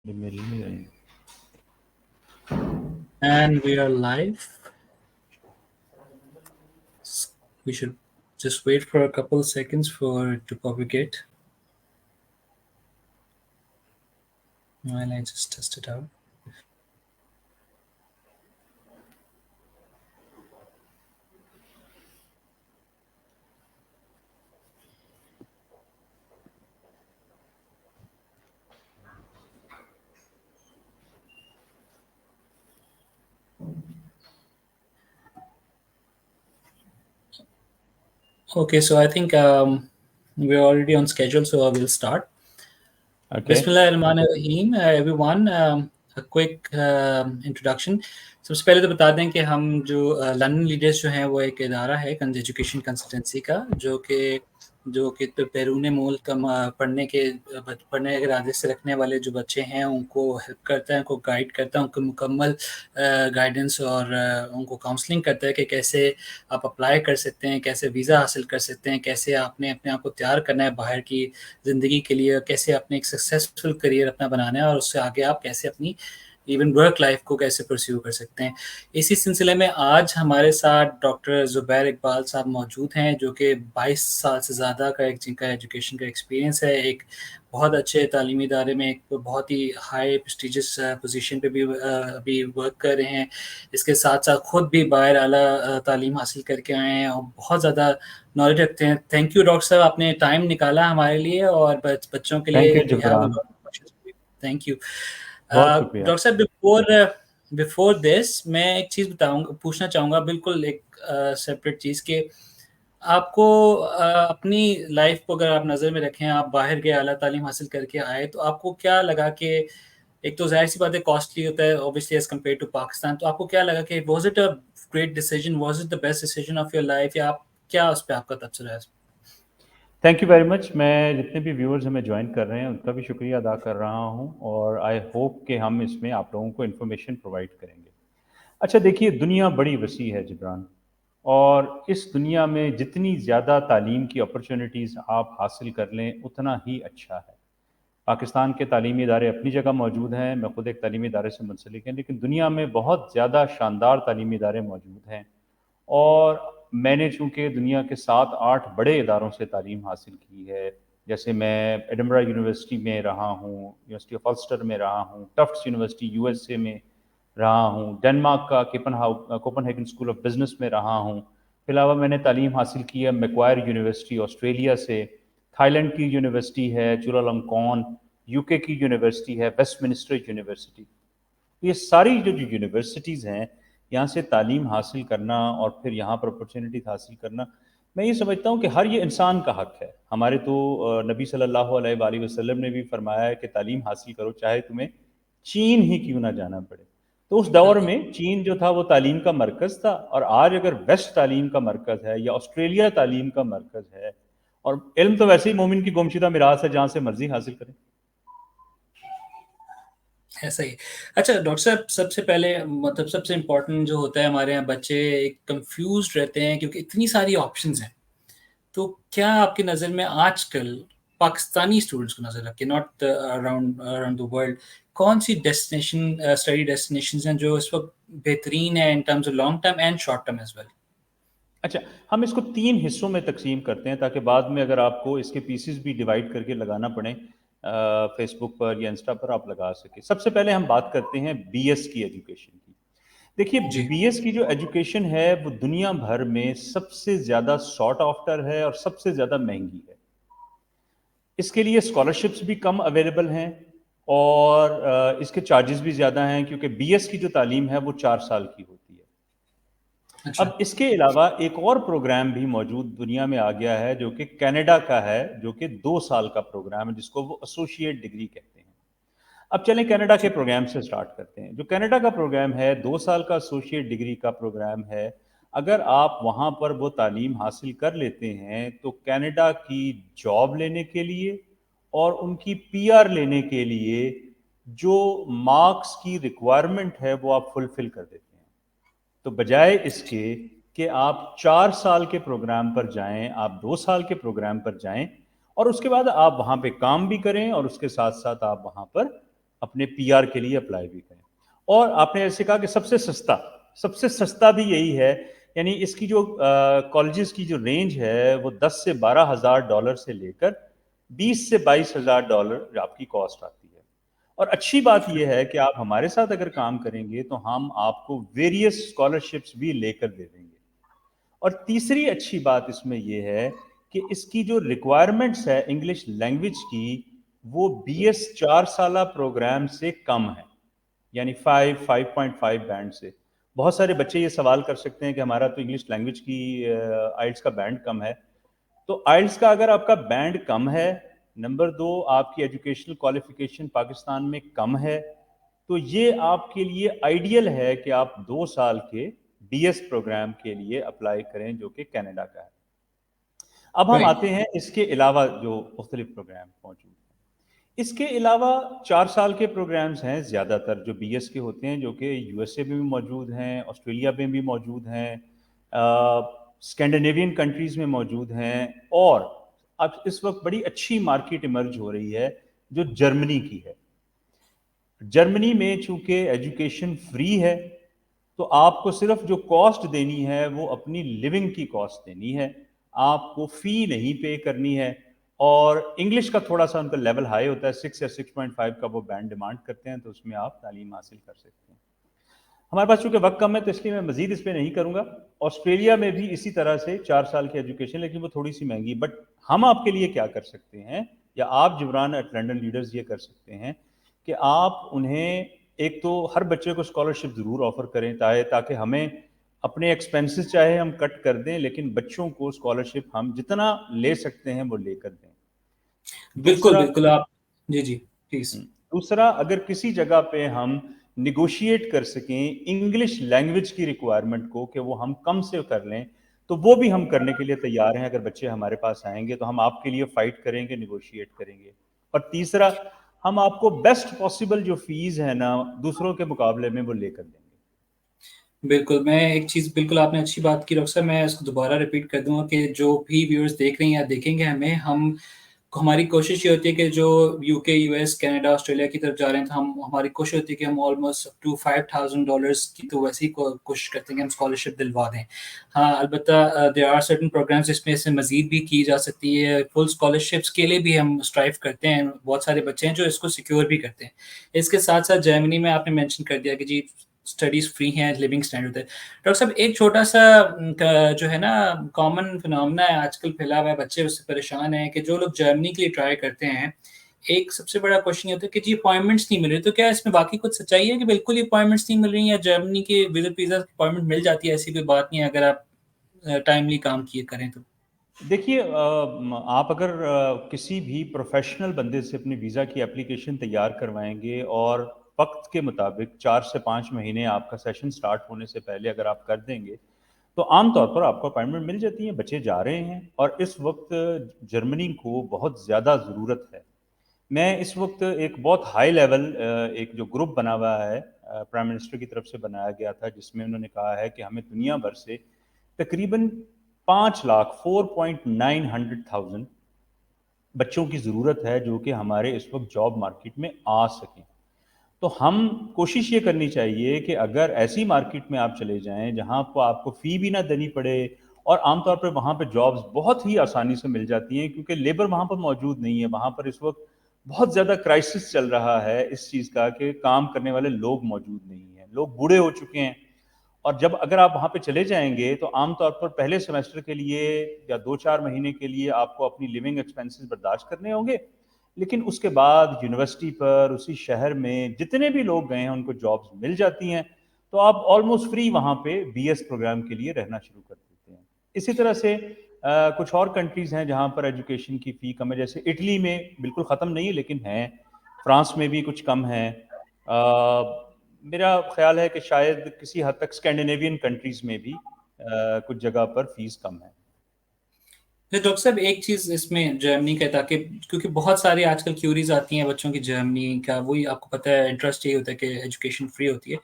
मिल नहीं रही। And we are live. We should just wait for a couple seconds for it to propagate while I just test it out. Okay, so I think we're already on schedule, so I will start. Okay. बिस्मिल्लाहिर्रहमानिर्रहीम everyone a quick introduction. सबसे पहले तो बता दें कि हम जो London leaders जो हैं वो एक इदारा है एजुकेशन कंसल्टेंसी का जो कि तो बैरून मुल्क पढ़ने के इरादे से रखने वाले जो बच्चे हैं उनको हेल्प करता है, उनको गाइड करता है, उनको मुकम्मल गाइडेंस और उनको काउंसलिंग करता है कि कैसे आप अप्लाई कर सकते हैं, कैसे वीज़ा हासिल कर सकते हैं, कैसे आपने अपने आप को तैयार करना है बाहर की ज़िंदगी के लिए, कैसे आपने एक सक्सेसफुल करियर अपना बनाना है और उससे आगे आप कैसे अपनी इवन वर्क लाइफ को कैसे परस्यू कर सकते हैं। इसी सिलसिले में आज हमारे साथ डॉक्टर ज़ुबैर इकबाल साहब मौजूद हैं, जो कि 22 साल से ज़्यादा का जिनका एजुकेशन का एक्सपीरियंस है। एक बहुत अच्छे तालीमी इदारे में एक बहुत ही हाई प्रेस्टिजियस पोजीशन पे भी अभी वर्क कर रहे हैं। इसके साथ-साथ खुद भी बाहर आला तालीम हासिल करके आए हैं और बहुत ज़्यादा नॉलेज रखते हैं। थैंक यू डॉक्टर साहब, आपने टाइम निकाला हमारे लिए और बच्चों के थैंक लिए you we have a Zubran. Lot of questions. Thank you. बहुत शुक्रिया। डॉक्टर साहब, बिफोर बिफोर दिस मैं एक चीज़ पूछना चाहूँगा, बिल्कुल एक सेपरेट चीज़ कि आपको अपनी लाइफ को अगर आप नज़र में रखें, आप बाहर गए, आला तालीम हासिल करके आए, तो आपको क्या लगा कि एक तो ज़ाहिर-सी बात है कॉस्टली होता है obviously as compare to Pakistan, तो आपको क्या लगा कि was it a great decision, was it the best decision of your life, या आप क्या उस पे आपका तबसरा है? Thank you very much. मैं जितने भी व्यूअर्स हमें ज्वाइन कर रहे हैं उनका भी शुक्रिया अदा कर रहा हूं और आई होप कि हम इसमें आप लोगों को इन्फॉर्मेशन प्रोवाइड करेंगे। अच्छा देखिए, दुनिया बड़ी वसी है जिब्रान, और इस दुनिया में जितनी ज़्यादा तालीम की अपॉर्चुनिटीज़ आप हासिल कर लें उतना ही अच्छा है। पाकिस्तान के तालीमी इदारे अपनी जगह मौजूद हैं, मैं खुद एक तालीमी इदारे से मुंसलिक हैं, लेकिन दुनिया में बहुत ज़्यादा शानदार तालीमी इदारे मौजूद हैं। और मैंने चूँकि दुनिया के 7-8 बड़े इदारों से तालीम हासिल की है, जैसे मैं एडिनबरा यूनिवर्सिटी में रहा हूँ, यूनिवर्सिटी ऑफ अल्स्टर में रहा हूँ, टफ्ट्स यूनिवर्सिटी यूएसए में रहा हूँ, डेनमार्क का कोपनहेगन स्कूल ऑफ बिज़नेस में रहा हूँ। इसके अलावा मैंने तालीम हासिल की है मैक्वायर यूनिवर्सिटी ऑस्ट्रेलिया से, थाईलैंड की यूनिवर्सिटी है चुलालंकॉन, यूके की यूनिवर्सिटी है वेस्टमिनिस्टर यूनिवर्सिटी। ये सारी जो जो यूनिवर्सिटीज़ हैं, यहाँ से तालीम हासिल करना और फिर यहाँ पर अपॉर्चुनिटी हासिल करना, मैं ये समझता हूँ कि हर ये इंसान का हक़ है। हमारे तो नबी सल्लल्लाहु अलैहि वसल्लम ने भी फरमाया है कि तालीम हासिल करो, चाहे तुम्हें चीन ही क्यों ना जाना पड़े। तो उस दौर बिल्कुल। में चीन जो था वो तालीम का मरकज़ था, और आज अगर वेस्ट तालीम का मरकज़ है या ऑस्ट्रेलिया तालीम का मरकज़ है, और इल्म तो वैसे ही मोमिन की गुमशुदा मिरास है, जहाँ से मर्ज़ी हासिल करें। ऐसा ही। अच्छा डॉक्टर साहब, सबसे पहले मतलब सबसे इम्पोर्टेंट जो होता है, हमारे यहाँ बच्चे एक कंफ्यूज्ड रहते हैं क्योंकि इतनी सारी ऑप्शंस हैं। तो क्या आपकी नज़र में आजकल पाकिस्तानी स्टूडेंट्स को नज़र रख के, not around around the world, कौन सी डेस्टिनेशन स्टडी डेस्टिनेशंस हैं जो इस वक्त बेहतरीन है in terms of long term and short term as well? अच्छा, हम इसको 3 हिस्सों में तक़सीम करते हैं, ताकि बाद में अगर आपको इसके पीसेस भी डिवाइड करके लगाना पड़े, फ़ेसबुक पर या इंस्टा पर आप लगा सकें। सबसे पहले हम बात करते हैं बीएस की एजुकेशन की। देखिए, जी। बीएस की जो एजुकेशन है वो दुनिया भर में सबसे ज़्यादा सॉट आफ्टर है और सबसे ज़्यादा महंगी है। इसके लिए स्कॉलरशिप्स भी कम अवेलेबल हैं, और इसके चार्जेस भी ज़्यादा हैं, क्योंकि बीएस की जो तालीम है वो 4 साल की होती है। अच्छा। अब इसके अलावा एक और प्रोग्राम भी मौजूद दुनिया में आ गया है, जो कि कनाडा का है, जो कि 2 साल का प्रोग्राम है, जिसको वो एसोसिएट डिग्री कहते हैं। अब चलें कनाडा के जी। प्रोग्राम से स्टार्ट करते हैं। जो कनाडा का प्रोग्राम है, 2 साल का एसोसिएट डिग्री का प्रोग्राम है। अगर आप वहाँ पर वो तालीम हासिल कर लेते हैं, तो कनाडा की जॉब लेने के लिए और उनकी पीआर लेने के लिए जो मार्क्स की रिक्वायरमेंट है, वो आप फुलफ़िल कर देते हैं। तो बजाय इसके कि आप 4 साल के प्रोग्राम पर जाएँ, आप 2 साल के प्रोग्राम पर जाएँ और उसके बाद आप वहाँ पे काम भी करें और उसके साथ-साथ आप वहाँ पर अपने पीआर के लिए अप्लाई भी करें। और आपने ऐसे कहा कि सबसे सस्ता भी यही है, यानी इसकी जो कॉलेजेस की जो रेंज है वो 10 से 12,000 डॉलर से लेकर 20 से 22,000 डॉलर आपकी कॉस्ट आती है। और अच्छी बात यह है कि आप हमारे साथ अगर काम करेंगे तो हम आपको वेरियस स्कॉलरशिप्स भी लेकर दे देंगे। और तीसरी अच्छी बात इसमें यह है कि इसकी जो रिक्वायरमेंट्स है इंग्लिश लैंग्वेज की, वो बीएस 4 साला प्रोग्राम से कम है, यानी 5.5 बैंड से। बहुत सारे बच्चे ये सवाल कर सकते हैं कि हमारा तो इंग्लिश लैंग्वेज की आइल्स का बैंड कम है। तो आइल्स का अगर आपका बैंड कम है, नंबर दो आपकी एजुकेशनल क्वालिफिकेशन पाकिस्तान में कम है, तो ये आपके लिए आइडियल है कि आप 2 साल के डीएस प्रोग्राम के लिए अप्लाई करें जो कि कनाडा का है। अब हम राइट। आते हैं इसके अलावा जो मुख्तलिफ प्रोग्राम मौजूद हैं। इसके अलावा 4 साल के प्रोग्राम्स हैं ज़्यादातर जो बीएस के होते हैं, जो कि यूएसए में भी मौजूद हैं, ऑस्ट्रेलिया में भी मौजूद हैं, स्कैंडिनेवियन कंट्रीज़ में मौजूद हैं। और अब इस वक्त बड़ी अच्छी मार्केट इमर्ज हो रही है जो जर्मनी की है। जर्मनी में चूंकि एजुकेशन फ्री है, तो आपको सिर्फ जो कॉस्ट देनी है वो अपनी लिविंग की कॉस्ट देनी है, आपको फ़ी नहीं पे करनी है। और इंग्लिश का थोड़ा सा उनका लेवल हाई होता है, 6 या 6.5 का वो बैंड डिमांड करते हैं, तो उसमें आप तालीम हासिल कर सकते हैं। हमारे पास चूंकि वक्त कम है तो इसलिए मैं मजीद इस पर नहीं करूंगा। ऑस्ट्रेलिया में भी इसी तरह से 4 साल की एजुकेशन, लेकिन वो थोड़ी सी महंगी। बट हम आपके लिए क्या कर सकते हैं, या आप जिब्रान एट लंदन लीडर्स ये कर सकते हैं कि आप उन्हें एक तो हर बच्चे को स्कॉलरशिप ज़रूर ऑफर करें, ताकि हमें अपने एक्सपेंसेस चाहे हम कट कर दें, लेकिन बच्चों को स्कॉलरशिप हम जितना ले सकते हैं वो लेकर दें। बिल्कुल, दूसरा बिल्कुल आप जी, जी, प्लीज़। दूसरा, अगर किसी जगह पे हम निगोशिएट कर सकें इंग्लिश लैंग्वेज की रिक्वायरमेंट को कि वो हम कम से कर लें, तो वो भी हम करने के लिए तैयार हैं। अगर बच्चे हमारे पास आएंगे तो हम आपके लिए फाइट करेंगे, निगोशिएट करेंगे। और तीसरा, हम आपको बेस्ट पॉसिबल जो फीस है ना दूसरों के मुकाबले में वो लेकर देंगे। बिल्कुल, मैं एक चीज़ बिल्कुल आपने अच्छी बात की डॉक्टर साहब, मैं इसको दोबारा रिपीट कर दूँगा कि जो भी व्यूअर्स देख रहे हैं या देखेंगे हमें, हमारी कोशिश ये होती है कि जो यूके, यूएस, कनाडा, ऑस्ट्रेलिया की तरफ जा रहे हैं, तो हम हमारी कोशिश होती है कि हम ऑलमोस्ट अप टू $5,000 की तो वैसे ही को कोशिश करते हैं कि हम स्कॉलरशिप दिलवा दें। हाँ, अलबत्ता देयर आर सर्टेन प्रोग्राम्स जिसमें इससे मज़ीद भी की जा सकती है। फुल स्कॉलरशिप्स के लिए भी हम स्ट्राइव करते हैं, बहुत सारे बच्चे हैं जो इसको सिक्योर भी करते हैं। इसके साथ-साथ जर्मनी में आपने मेंशन कर दिया कि जी स्टडीज़ फ्री हैं, लिविंग स्टैंडर्ड है। डॉक्टर साहब एक छोटा-सा जो है ना कॉमन फिनोमेना है आजकल फैला हुआ है, बच्चे उससे परेशान हैं कि जो लोग जर्मनी के लिए ट्राई करते हैं, एक सबसे बड़ा क्वेश्चन ये होता है कि जी अपॉइंटमेंट्स नहीं मिल रही, तो क्या इसमें वाक़ई कुछ सच्चाई है कि बिल्कुल ही अपॉइंटमेंट्स नहीं मिल रही हैं, या जर्मनी के विज़िट वीज़ा अपॉइंटमेंट मिल जाती है, ऐसी कोई बात नहीं है अगर आप टाइमली काम किए करें तो? देखिए, आप अगर किसी भी प्रोफेशनल बंदे से अपनी वीज़ा की एप्लीकेशन तैयार करवाएंगे और वक्त के मुताबिक 4 से 5 महीने आपका सेशन स्टार्ट होने से पहले अगर आप कर देंगे, तो आम तौर पर आपको अपॉइंटमेंट मिल जाती है, बच्चे जा रहे हैं। और इस वक्त जर्मनी को बहुत ज़्यादा ज़रूरत है। मैं इस वक्त एक बहुत हाई लेवल एक जो ग्रुप बना हुआ है प्राइम मिनिस्टर की तरफ से बनाया गया था, जिसमें उन्होंने कहा है कि हमें दुनिया भर से तकरीबन 5,04,900,000 बच्चों की ज़रूरत है जो कि हमारे इस वक्त जॉब मार्केट में आ सकें। तो हम कोशिश ये करनी चाहिए कि अगर ऐसी मार्केट में आप चले जाएं जहां पर आपको फ़ी भी ना देनी पड़े, और आमतौर पर वहां पर जॉब्स बहुत ही आसानी से मिल जाती हैं, क्योंकि लेबर वहां पर मौजूद नहीं है। वहां पर इस वक्त बहुत ज़्यादा क्राइसिस चल रहा है इस चीज़ का कि काम करने वाले लोग मौजूद नहीं हैं, लोग बूढ़े हो चुके हैं। और जब अगर आप वहाँ पे चले जाएँगे तो आम तौर पर पहले सेमेस्टर के लिए या 2-4 महीने के लिए आपको अपनी लिविंग एक्सपेंसेस बर्दाश्त करने होंगे। लेकिन उसके बाद यूनिवर्सिटी पर उसी शहर में जितने भी लोग गए हैं उनको जॉब्स मिल जाती हैं। तो आप ऑलमोस्ट फ्री वहाँ पे बीएस प्रोग्राम के लिए रहना शुरू कर देते हैं। इसी तरह से कुछ और कंट्रीज़ हैं जहाँ पर एजुकेशन की फ़ी कम है, जैसे इटली में बिल्कुल ख़त्म नहीं है लेकिन हैं, फ्रांस में भी कुछ कम है। मेरा ख़्याल है कि शायद किसी हद तक स्कैंडिनेवियन कंट्रीज़ में भी कुछ जगह पर फ़ीस कम है। तो डॉक्टर साहब एक चीज़ इसमें जर्मनी का, ताकि क्योंकि बहुत सारी आजकल क्यूरीज़ आती हैं बच्चों की जर्मनी का, वही आपको पता है इंटरेस्ट यही होता है कि एजुकेशन फ्री होती है।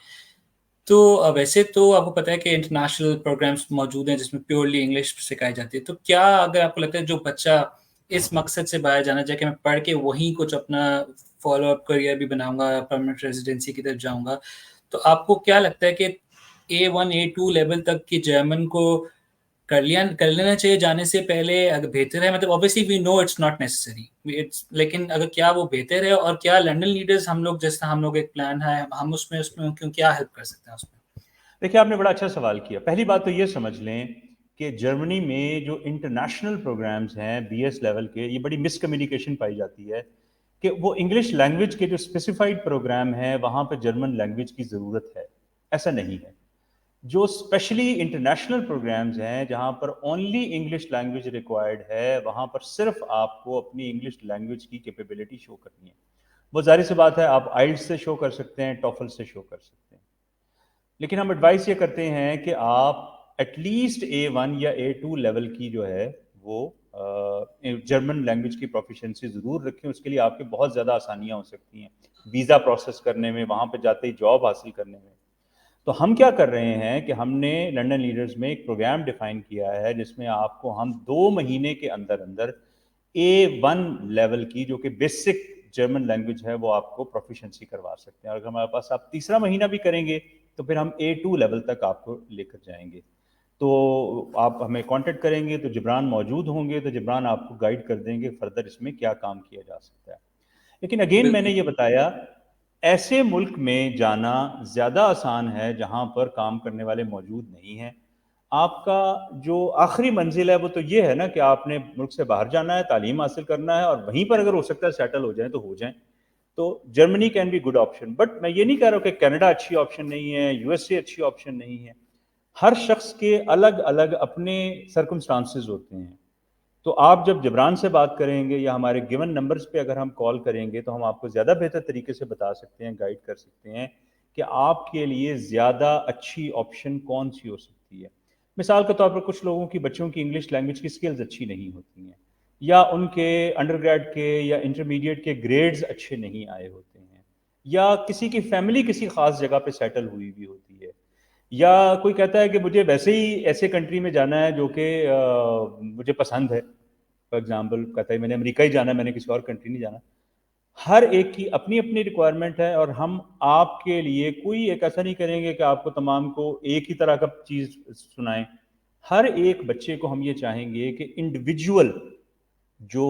तो वैसे तो आपको पता है कि इंटरनेशनल प्रोग्राम्स मौजूद हैं जिसमें प्योरली इंग्लिश सिखाई जाती है। तो क्या अगर आपको लगता है जो बच्चा इस मकसद से बाहर जाना चाहे कि मैं पढ़ के वहीं कुछ अपना फॉलो अप करियर भी बनाऊँगा, परमानेंट रेज़िडेंसी की तरफ जाऊँगा। तो आपको क्या लगता है कि A1, A2 लेवल तक की जर्मन को कर लेना चाहिए जाने से पहले? अगर बेहतर है, मतलब obviously we know it's not necessary, it's लेकिन अगर क्या वो बेहतर है, और क्या लंदन लीडर्स हम लोग, जैसा हम लोग एक प्लान है, हम उसमें क्यों क्या हेल्प कर सकते हैं उसमें? देखिए, आपने बड़ा अच्छा सवाल किया। पहली बात तो ये समझ लें कि जर्मनी में जो इंटरनेशनल प्रोग्राम्स हैं बीएस लेवल के, ये बड़ी मिसकम्युनिकेशन पाई जाती है कि वो इंग्लिश लैंग्वेज के जो स्पेसिफाइड प्रोग्राम हैं वहाँ पे जर्मन लैंग्वेज की ज़रूरत है। ऐसा नहीं है। जो स्पेशली इंटरनेशनल प्रोग्राम्स हैं जहाँ पर ओनली इंग्लिश लैंग्वेज रिक्वायर्ड है, वहाँ पर सिर्फ आपको अपनी इंग्लिश लैंग्वेज की कैपेबिलिटी शो करनी है। वो ज़ाहिर सी बात है, आप आइल्स से शो कर सकते हैं, टॉफल से शो कर सकते हैं। लेकिन हम एडवाइस ये करते हैं कि आप एटलीस्ट A1 या A2 लेवल की जो है वो जर्मन लैंग्वेज की प्रोफिशिएंसी ज़रूर रखें। उसके लिए आपके बहुत ज़्यादा आसानियाँ हो सकती हैं वीज़ा प्रोसेस करने में, वहाँ पे जाते ही जॉब हासिल करने में। तो हम क्या कर रहे हैं कि हमने लंदन लीडर्स में एक प्रोग्राम डिफाइन किया है जिसमें आपको हम 2 महीने के अंदर अंदर A1 लेवल की, जो कि बेसिक जर्मन लैंग्वेज है, वो आपको प्रोफिशिएंसी करवा सकते हैं। और अगर हमारे पास आप तीसरा महीना भी करेंगे तो फिर हम A2 लेवल तक आपको लेकर जाएंगे। तो आप हमें कांटेक्ट करेंगे तो जिब्रान मौजूद होंगे, तो जिब्रान आपको गाइड कर देंगे फर्दर इसमें क्या काम किया जा सकता है। लेकिन अगेन मैंने बिल्कुल। ये बताया, ऐसे मुल्क में जाना ज़्यादा आसान है जहाँ पर काम करने वाले मौजूद नहीं हैं। आपका जो आखिरी मंजिल है वो तो ये है ना कि आपने मुल्क से बाहर जाना है, तालीम हासिल करना है, और वहीं पर अगर हो सकता है सेटल हो जाएँ तो हो जाएँ। तो Germany can be good option, but मैं ये नहीं कह रहा हूँ कि कनाडा अच्छी ऑप्शन नहीं है, यूएसए अच्छी ऑप्शन नहीं है। हर शख्स के अलग अलग अपने सर्कमस्टांसेस होते हैं। तो आप जब जिब्रान से बात करेंगे या हमारे गिवन नंबर्स पे अगर हम कॉल करेंगे तो हम आपको ज़्यादा बेहतर तरीके से बता सकते हैं, गाइड कर सकते हैं कि आपके लिए ज़्यादा अच्छी ऑप्शन कौन सी हो सकती है। मिसाल के तौर पर कुछ लोगों की, बच्चों की इंग्लिश लैंग्वेज की स्किल्स अच्छी नहीं होती हैं, या उनके अंडरग्रेड के या इंटरमीडिएट के ग्रेड्स अच्छे नहीं आए होते हैं, या किसी की फैमिली किसी खास जगह पे सेटल हुई भी होती है, या कोई कहता है कि मुझे वैसे ही ऐसे कंट्री में जाना है जो कि मुझे पसंद है। फॉर एग्जांपल कहता है मैंने अमेरिका ही जाना है, मैंने किसी और कंट्री नहीं जाना। हर एक की अपनी अपनी रिक्वायरमेंट है, और हम आपके लिए कोई एक ऐसा नहीं करेंगे कि आपको तमाम को एक ही तरह का चीज़ सुनाएं। हर एक बच्चे को हम ये चाहेंगे कि इंडिविजुअल जो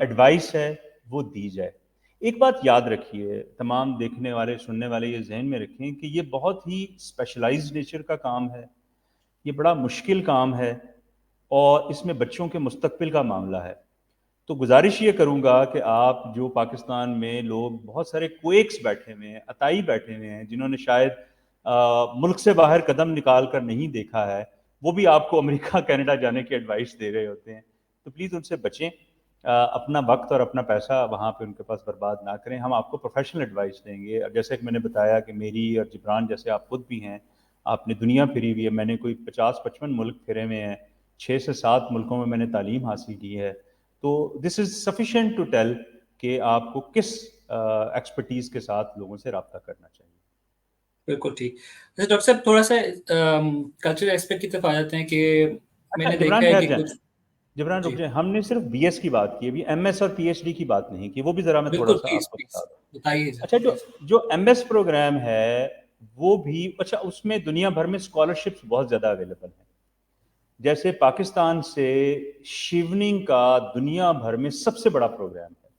एडवाइस है वो दी जाए। एक बात याद रखिए, तमाम देखने वाले सुनने वाले ये जहन में रखें कि ये बहुत ही स्पेशलाइज्ड नेचर का काम है, ये बड़ा मुश्किल काम है, और इसमें बच्चों के मुस्तकबिल का मामला है। तो गुजारिश ये करूँगा कि आप, जो पाकिस्तान में लोग बहुत सारे क्वेक्स बैठे हुए हैं, अताई बैठे हुए हैं, जिन्होंने शायद मुल्क से बाहर कदम निकाल कर नहीं देखा है, वो भी आपको अमेरिका कनाडा जाने की एडवाइस दे रहे होते हैं। तो प्लीज़ उनसे बचें। अपना वक्त और अपना पैसा वहाँ पे उनके पास बर्बाद ना करें। हम आपको प्रोफेशनल एडवाइस देंगे। और जैसे कि मैंने बताया कि मेरी और जिब्रान जैसे आप खुद भी हैं, आपने दुनिया फिरी हुई है, मैंने कोई 50-55 मुल्क फिरे हुए हैं, 6 से 7 मुल्कों में मैंने तालीम हासिल की है। तो this is sufficient to tell कि आपको किस एक्सपर्टीज़ के साथ लोगों से रब्ता करना चाहिए। बिल्कुल ठीक। वैसे डॉक्टर साहब, थोड़ा-सा कल्चरल एस्पेक्ट की तरफ आ जाते हैं कि अच्छा, मैंने जिब्रान देखा है ठहर कि जाएँ, कुछ। जिब्रान रुक जी, जाएँ, हमने सिर्फ बीएस की बात की, अभी एमएस और पीएचडी की बात नहीं की, वो भी ज़रा मैं बिल्कुल, थोड़ा-सा प्लीज़, आपको प्लीज़ बता दूँ। बताइए ज़रा, अच्छा, जो प्लीज़। जो एमएस प्रोग्राम है, वो भी अच्छा, उसमें दुनिया भर में स्कॉलरशिप्स बहुत ज़्यादा अवेलेबल हैं। जैसे पाकिस्तान से शिवनिंग का दुनिया भर में सबसे बड़ा प्रोग्राम है,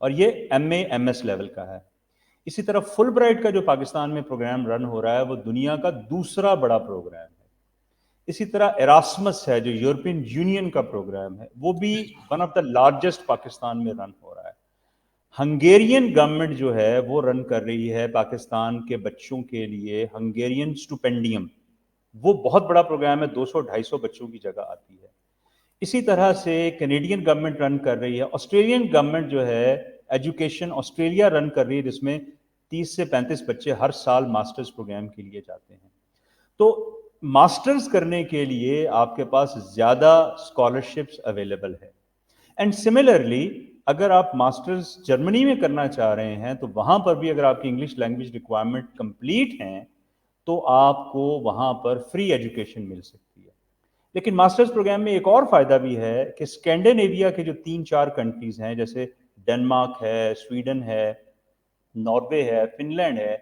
और ये एमए एमएस लेवल का है। इसी तरह फुल ब्राइट का जो पाकिस्तान में प्रोग्राम रन हो रहा है, वो दुनिया का दूसरा बड़ा प्रोग्राम है। इसी तरह एरास्मस है जो यूरोपियन यूनियन का प्रोग्राम है, वो भी one of the largest Pakistan में रन हो रहा है। हंगेरियन गवर्नमेंट जो है वो रन कर रही है पाकिस्तान के बच्चों के लिए हंगेरियन स्टुपेंडियम। वो बहुत बड़ा प्रोग्राम है, 200-250 बच्चों की जगह आती है। इसी तरह से कैनेडियन गवर्नमेंट रन कर रही है, ऑस्ट्रेलियन गवर्नमेंट जो है एजुकेशन ऑस्ट्रेलिया रन कर रही है, जिसमें 30 से 35 बच्चे हर साल मास्टर्स प्रोग्राम के लिए जाते हैं। तो मास्टर्स करने के लिए आपके पास ज़्यादा स्कॉलरशिप्स अवेलेबल है। एंड सिमिलरली, अगर आप मास्टर्स जर्मनी में करना चाह रहे हैं तो वहाँ पर भी अगर आपकी इंग्लिश लैंग्वेज रिक्वायरमेंट कंप्लीट हैं तो आपको वहाँ पर फ्री एजुकेशन मिल सकती है। लेकिन मास्टर्स प्रोग्राम में एक और फ़ायदा भी है कि स्कैंडिनेविया के जो 3-4 कंट्रीज़ हैं, जैसे डेनमार्क है, स्वीडन है, नॉर्वे है, फिनलैंड है,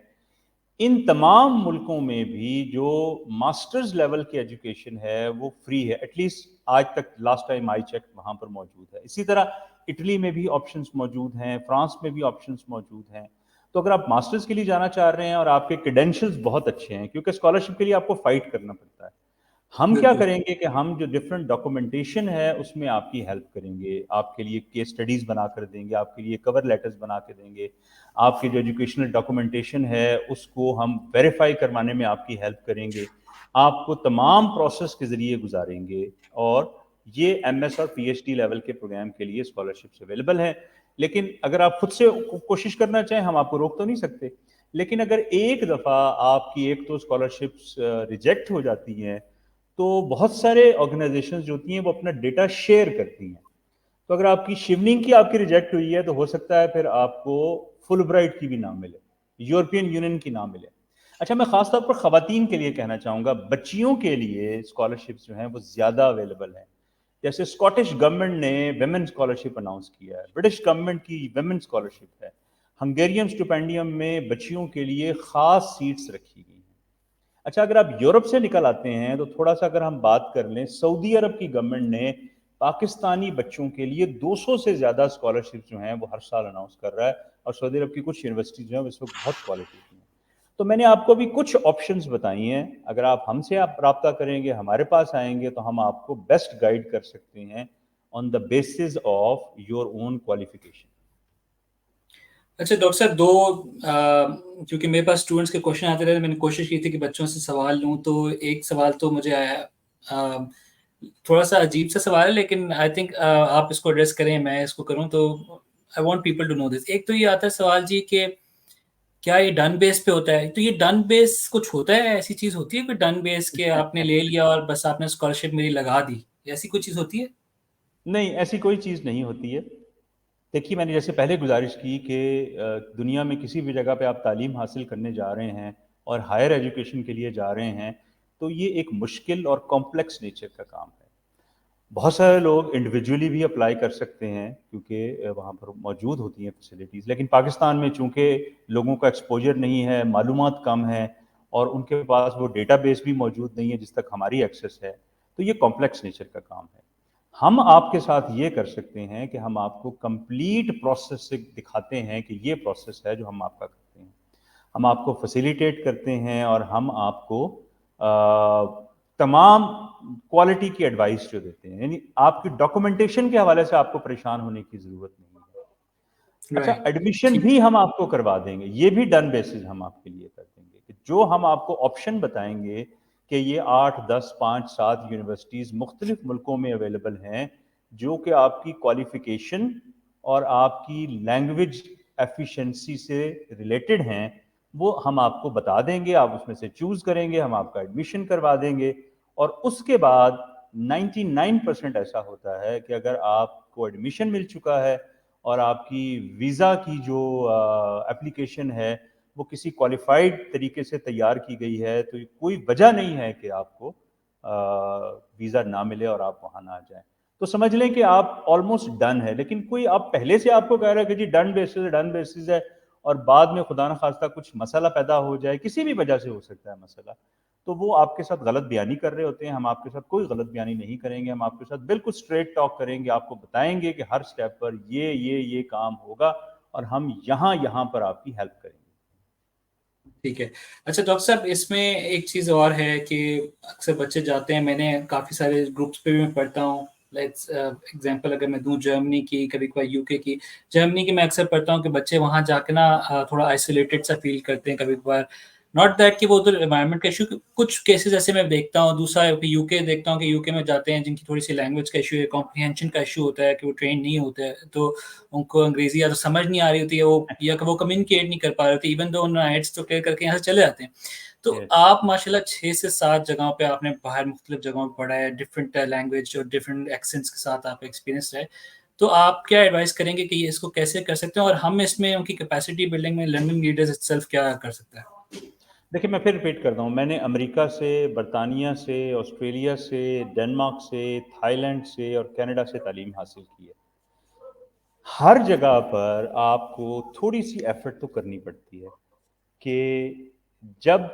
इन तमाम मुल्कों में भी जो मास्टर्स लेवल की एजुकेशन है वो फ्री है, एटलीस्ट आज तक लास्ट टाइम आई चेक वहाँ पर मौजूद है। इसी तरह इटली में भी ऑप्शंस मौजूद हैं, फ्रांस में भी ऑप्शंस मौजूद हैं। तो अगर आप मास्टर्स के लिए जाना चाह रहे हैं और आपके क्रेडेंशियल्स बहुत अच्छे हैं, क्योंकि स्कॉलरशिप के लिए आपको फाइट करना पड़ता है, हम क्या बिल्कुल। करेंगे कि हम जो डिफरेंट डॉक्यूमेंटेशन है उसमें आपकी हेल्प करेंगे, आपके लिए केस स्टडीज बना कर देंगे, आपके लिए कवर लेटर्स बना के देंगे, आपकी जो एजुकेशनल डॉक्यूमेंटेशन है उसको हम वेरीफाई करवाने में आपकी हेल्प करेंगे, आपको तमाम प्रोसेस के ज़रिए गुजारेंगे। और ये एमएस और पीएचडी लेवल के प्रोग्राम के लिए स्कॉलरशिप्स अवेलेबल हैं। लेकिन अगर आप खुद से कोशिश करना चाहें, हम आपको रोक तो नहीं सकते, लेकिन अगर एक दफ़ा आपकी एक तो स्कॉलरशिप्स रिजेक्ट हो जाती हैं, तो बहुत सारे ऑर्गेनाइजेशंस जो होती हैं वो अपना डेटा शेयर करती हैं। तो अगर आपकी शिवनिंग की आपकी रिजेक्ट हुई है तो हो सकता है फिर आपको फुल ब्राइट की भी ना मिले, यूरोपियन यूनियन की ना मिले। अच्छा, मैं खास तौर पर खवातीन के लिए कहना चाहूँगा, बच्चियों के लिए स्कॉलरशिप्स जो हैं वो ज़्यादा अवेलेबल हैं। जैसे स्कॉटिश गवर्नमेंट ने वेमेन स्कॉलरशिप अनाउंस किया है, ब्रिटिश गवर्नमेंट की वेमेन स्कॉलरशिप है, हंगेरियन स्टुपेंडियम में बच्चियों के लिए खास सीट्स रखी गई हैं। अच्छा, अगर आप यूरोप से निकल आते हैं तो थोड़ा-सा अगर हम बात कर लें, सऊदी अरब की गवर्नमेंट ने पाकिस्तानी बच्चों के लिए 200 से ज़्यादा स्कॉलरशिप जो हैं वो हर साल अनाउंस कर रहा है, और सऊदी अरब की कुछ यूनिवर्सिटी जो हैं वो इस वक़्त बहुत क्वालिटी की हैं। तो मैंने आपको अभी कुछ ऑप्शंस बताई हैं, अगर आप हमसे आप राब्ता करेंगे, हमारे पास आएँगे तो हम आपको बेस्ट गाइड कर सकते हैं on the basis of your own qualification. अच्छा डॉक्टर साहब 2 क्योंकि मेरे पास स्टूडेंट्स के क्वेश्चन आते रहे, मैंने कोशिश की थी कि बच्चों से सवाल लूँ, तो एक सवाल तो मुझे आया थोड़ा-सा अजीब-सा सवाल है, लेकिन आई थिंक आप इसको एड्रेस करें, मैं इसको करूँ, तो I want people to know this. एक तो ये आता है सवाल जी कि क्या ये डन बेस पे होता है? तो ये डन बेस कुछ होता है, ऐसी चीज़ होती है कोई डन बेस के आपने ले लिया और बस आपने स्कॉलरशिप मेरी लगा दी, ऐसी कोई चीज़ होती है? नहीं, ऐसी कोई चीज़ नहीं होती है। देखिए, मैंने जैसे पहले गुज़ारिश की कि दुनिया में किसी भी जगह पे आप तालीम हासिल करने जा रहे हैं और हायर एजुकेशन के लिए जा रहे हैं, तो ये एक मुश्किल और कॉम्प्लेक्स नेचर का काम है। बहुत सारे लोग इंडिविजुअली भी अप्लाई कर सकते हैं, क्योंकि वहाँ पर मौजूद होती हैं फैसिलिटीज़, लेकिन पाकिस्तान में चूँकि लोगों का एक्सपोज़र नहीं है, मालूमात कम है और उनके पास वो डेटाबेस भी मौजूद नहीं है जिस तक हमारी एक्सेस है, तो ये कॉम्प्लेक्स नेचर का काम है। हम आपके साथ ये कर सकते हैं कि हम आपको कंप्लीट प्रोसेस से दिखाते हैं कि ये प्रोसेस है जो हम आपका करते हैं। हम आपको फैसिलिटेट करते हैं और हम आपको तमाम क्वालिटी की एडवाइस जो देते हैं, यानी आपकी डॉक्यूमेंटेशन के हवाले से आपको परेशान होने की ज़रूरत नहीं है। अच्छा, राइट, एडमिशन ठीक भी है। हम आपको करवा देंगे, ये भी डन बेसिस हम आपके लिए कर देंगे कि जो हम आपको ऑप्शन बताएँगे कि ये 8, 10, 5, 7 यूनिवर्सिटीज़ मुख्तलिफ मुल्कों में अवेलेबल हैं, जो कि आपकी क्वालिफ़िकेशन और आपकी लैंग्वेज एफिशिएंसी से रिलेटेड हैं, वो हम आपको बता देंगे, आप उसमें से चूज़ करेंगे, हम आपका एडमिशन करवा देंगे। और उसके बाद 99% ऐसा होता है कि अगर आपको एडमिशन मिल चुका है और आपकी वीज़ा की जो एप्लीकेशन है वो किसी क्वालिफाइड तरीके से तैयार की गई है, तो कोई वजह नहीं है कि आपको वीज़ा ना मिले और आप वहाँ ना जाएँ। तो समझ लें कि आप ऑलमोस्ट डन है, लेकिन कोई आप पहले से आपको कह रहा है कि जी डन बेसिस है और बाद में खुदा न खास्ता कुछ मसला पैदा हो जाए, किसी भी वजह से हो सकता है मसला, तो वो आपके साथ गलत बयानी कर रहे होते हैं। हम आपके साथ कोई गलत बयानी नहीं करेंगे, हम आपके साथ बिल्कुल स्ट्रेट टॉक करेंगे, आपको बताएँगे कि हर स्टेप पर ये काम होगा और हम यहाँ-यहाँ पर आपकी हेल्प करेंगे। ठीक है। अच्छा डॉक्टर साहब इसमें एक चीज़ और है कि अक्सर बच्चे जाते हैं, मैंने काफ़ी सारे ग्रुप्स पे भी मैं पढ़ता हूँ। लेट्स एग्ज़ाम्पल अगर मैं दूँ जर्मनी की, कभी-कभार यूके की। जर्मनी की मैं अक्सर पढ़ता हूँ कि बच्चे वहाँ जाके ना थोड़ा आइसोलेटेड सा फ़ील करते हैं कभी-कभार। नॉट दैट कि वो उधर एनवायरनमेंट का इश्यू, कुछ केसेज़ ऐसे मैं देखता हूँ। दूसरा है कि यूके देखता हूँ कि यूके में जाते हैं जिनकी थोड़ी-सी लैंग्वेज का इश्यू है, कॉम्प्रिहेंशन का इश्यू होता है कि वो ट्रेन नहीं होते हैं। तो उनको अंग्रेज़ी या तो समझ नहीं आ रही होती है वो, या कि वो कम्युनिकेट नहीं कर पा रहे होते, इवन दो उन्होंने आइट्स तो क्लियर करके यहाँ से चले जाते हैं। तो यस। आप माशाल्लाह 6 से 7 जगहों पे आपने बाहर मुख्तलिफ जगहों पे पढ़ा है, डिफरेंट लैंग्वेज और डिफरेंट एक्सेंट्स के साथ आपका एक्सपीरियंस रहा है। तो आप क्या एडवाइस करेंगे कि ये इसको कैसे कर सकते हैं और हम इसमें उनकी कैपेसिटी बिल्डिंग में लर्निंग लीडर्स इटसेल्फ क्या कर सकता है? देखिए, मैं फिर रिपीट करता हूँ, मैंने अमेरिका से, बरतानिया से, ऑस्ट्रेलिया से, डेनमार्क से, थाईलैंड से और कनाडा से तालीम हासिल की है। हर जगह पर आपको थोड़ी-सी एफ़र्ट तो करनी पड़ती है कि जब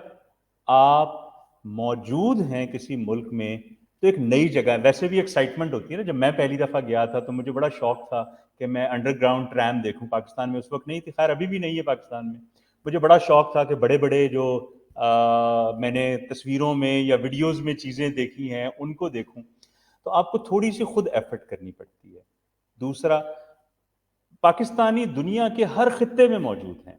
आप मौजूद हैं किसी मुल्क में, तो एक नई जगह वैसे भी एक्साइटमेंट होती है ना, जब मैं पहली दफ़ा गया था, तो मुझे बड़ा शौक था कि मैं अंडरग्राउंड ट्रैम देखूँ। पाकिस्तान में उस वक़्त नहीं थी, ख़ैर अभी भी नहीं है पाकिस्तान में। मुझे बड़ा शौक था कि बड़े-बड़े जो मैंने तस्वीरों में या वीडियोज़ में चीज़ें देखी हैं, उनको देखूँ। तो आपको थोड़ी-सी खुद एफ़र्ट करनी पड़ती है। दूसरा, पाकिस्तानी दुनिया के हर खित्ते में मौजूद हैं।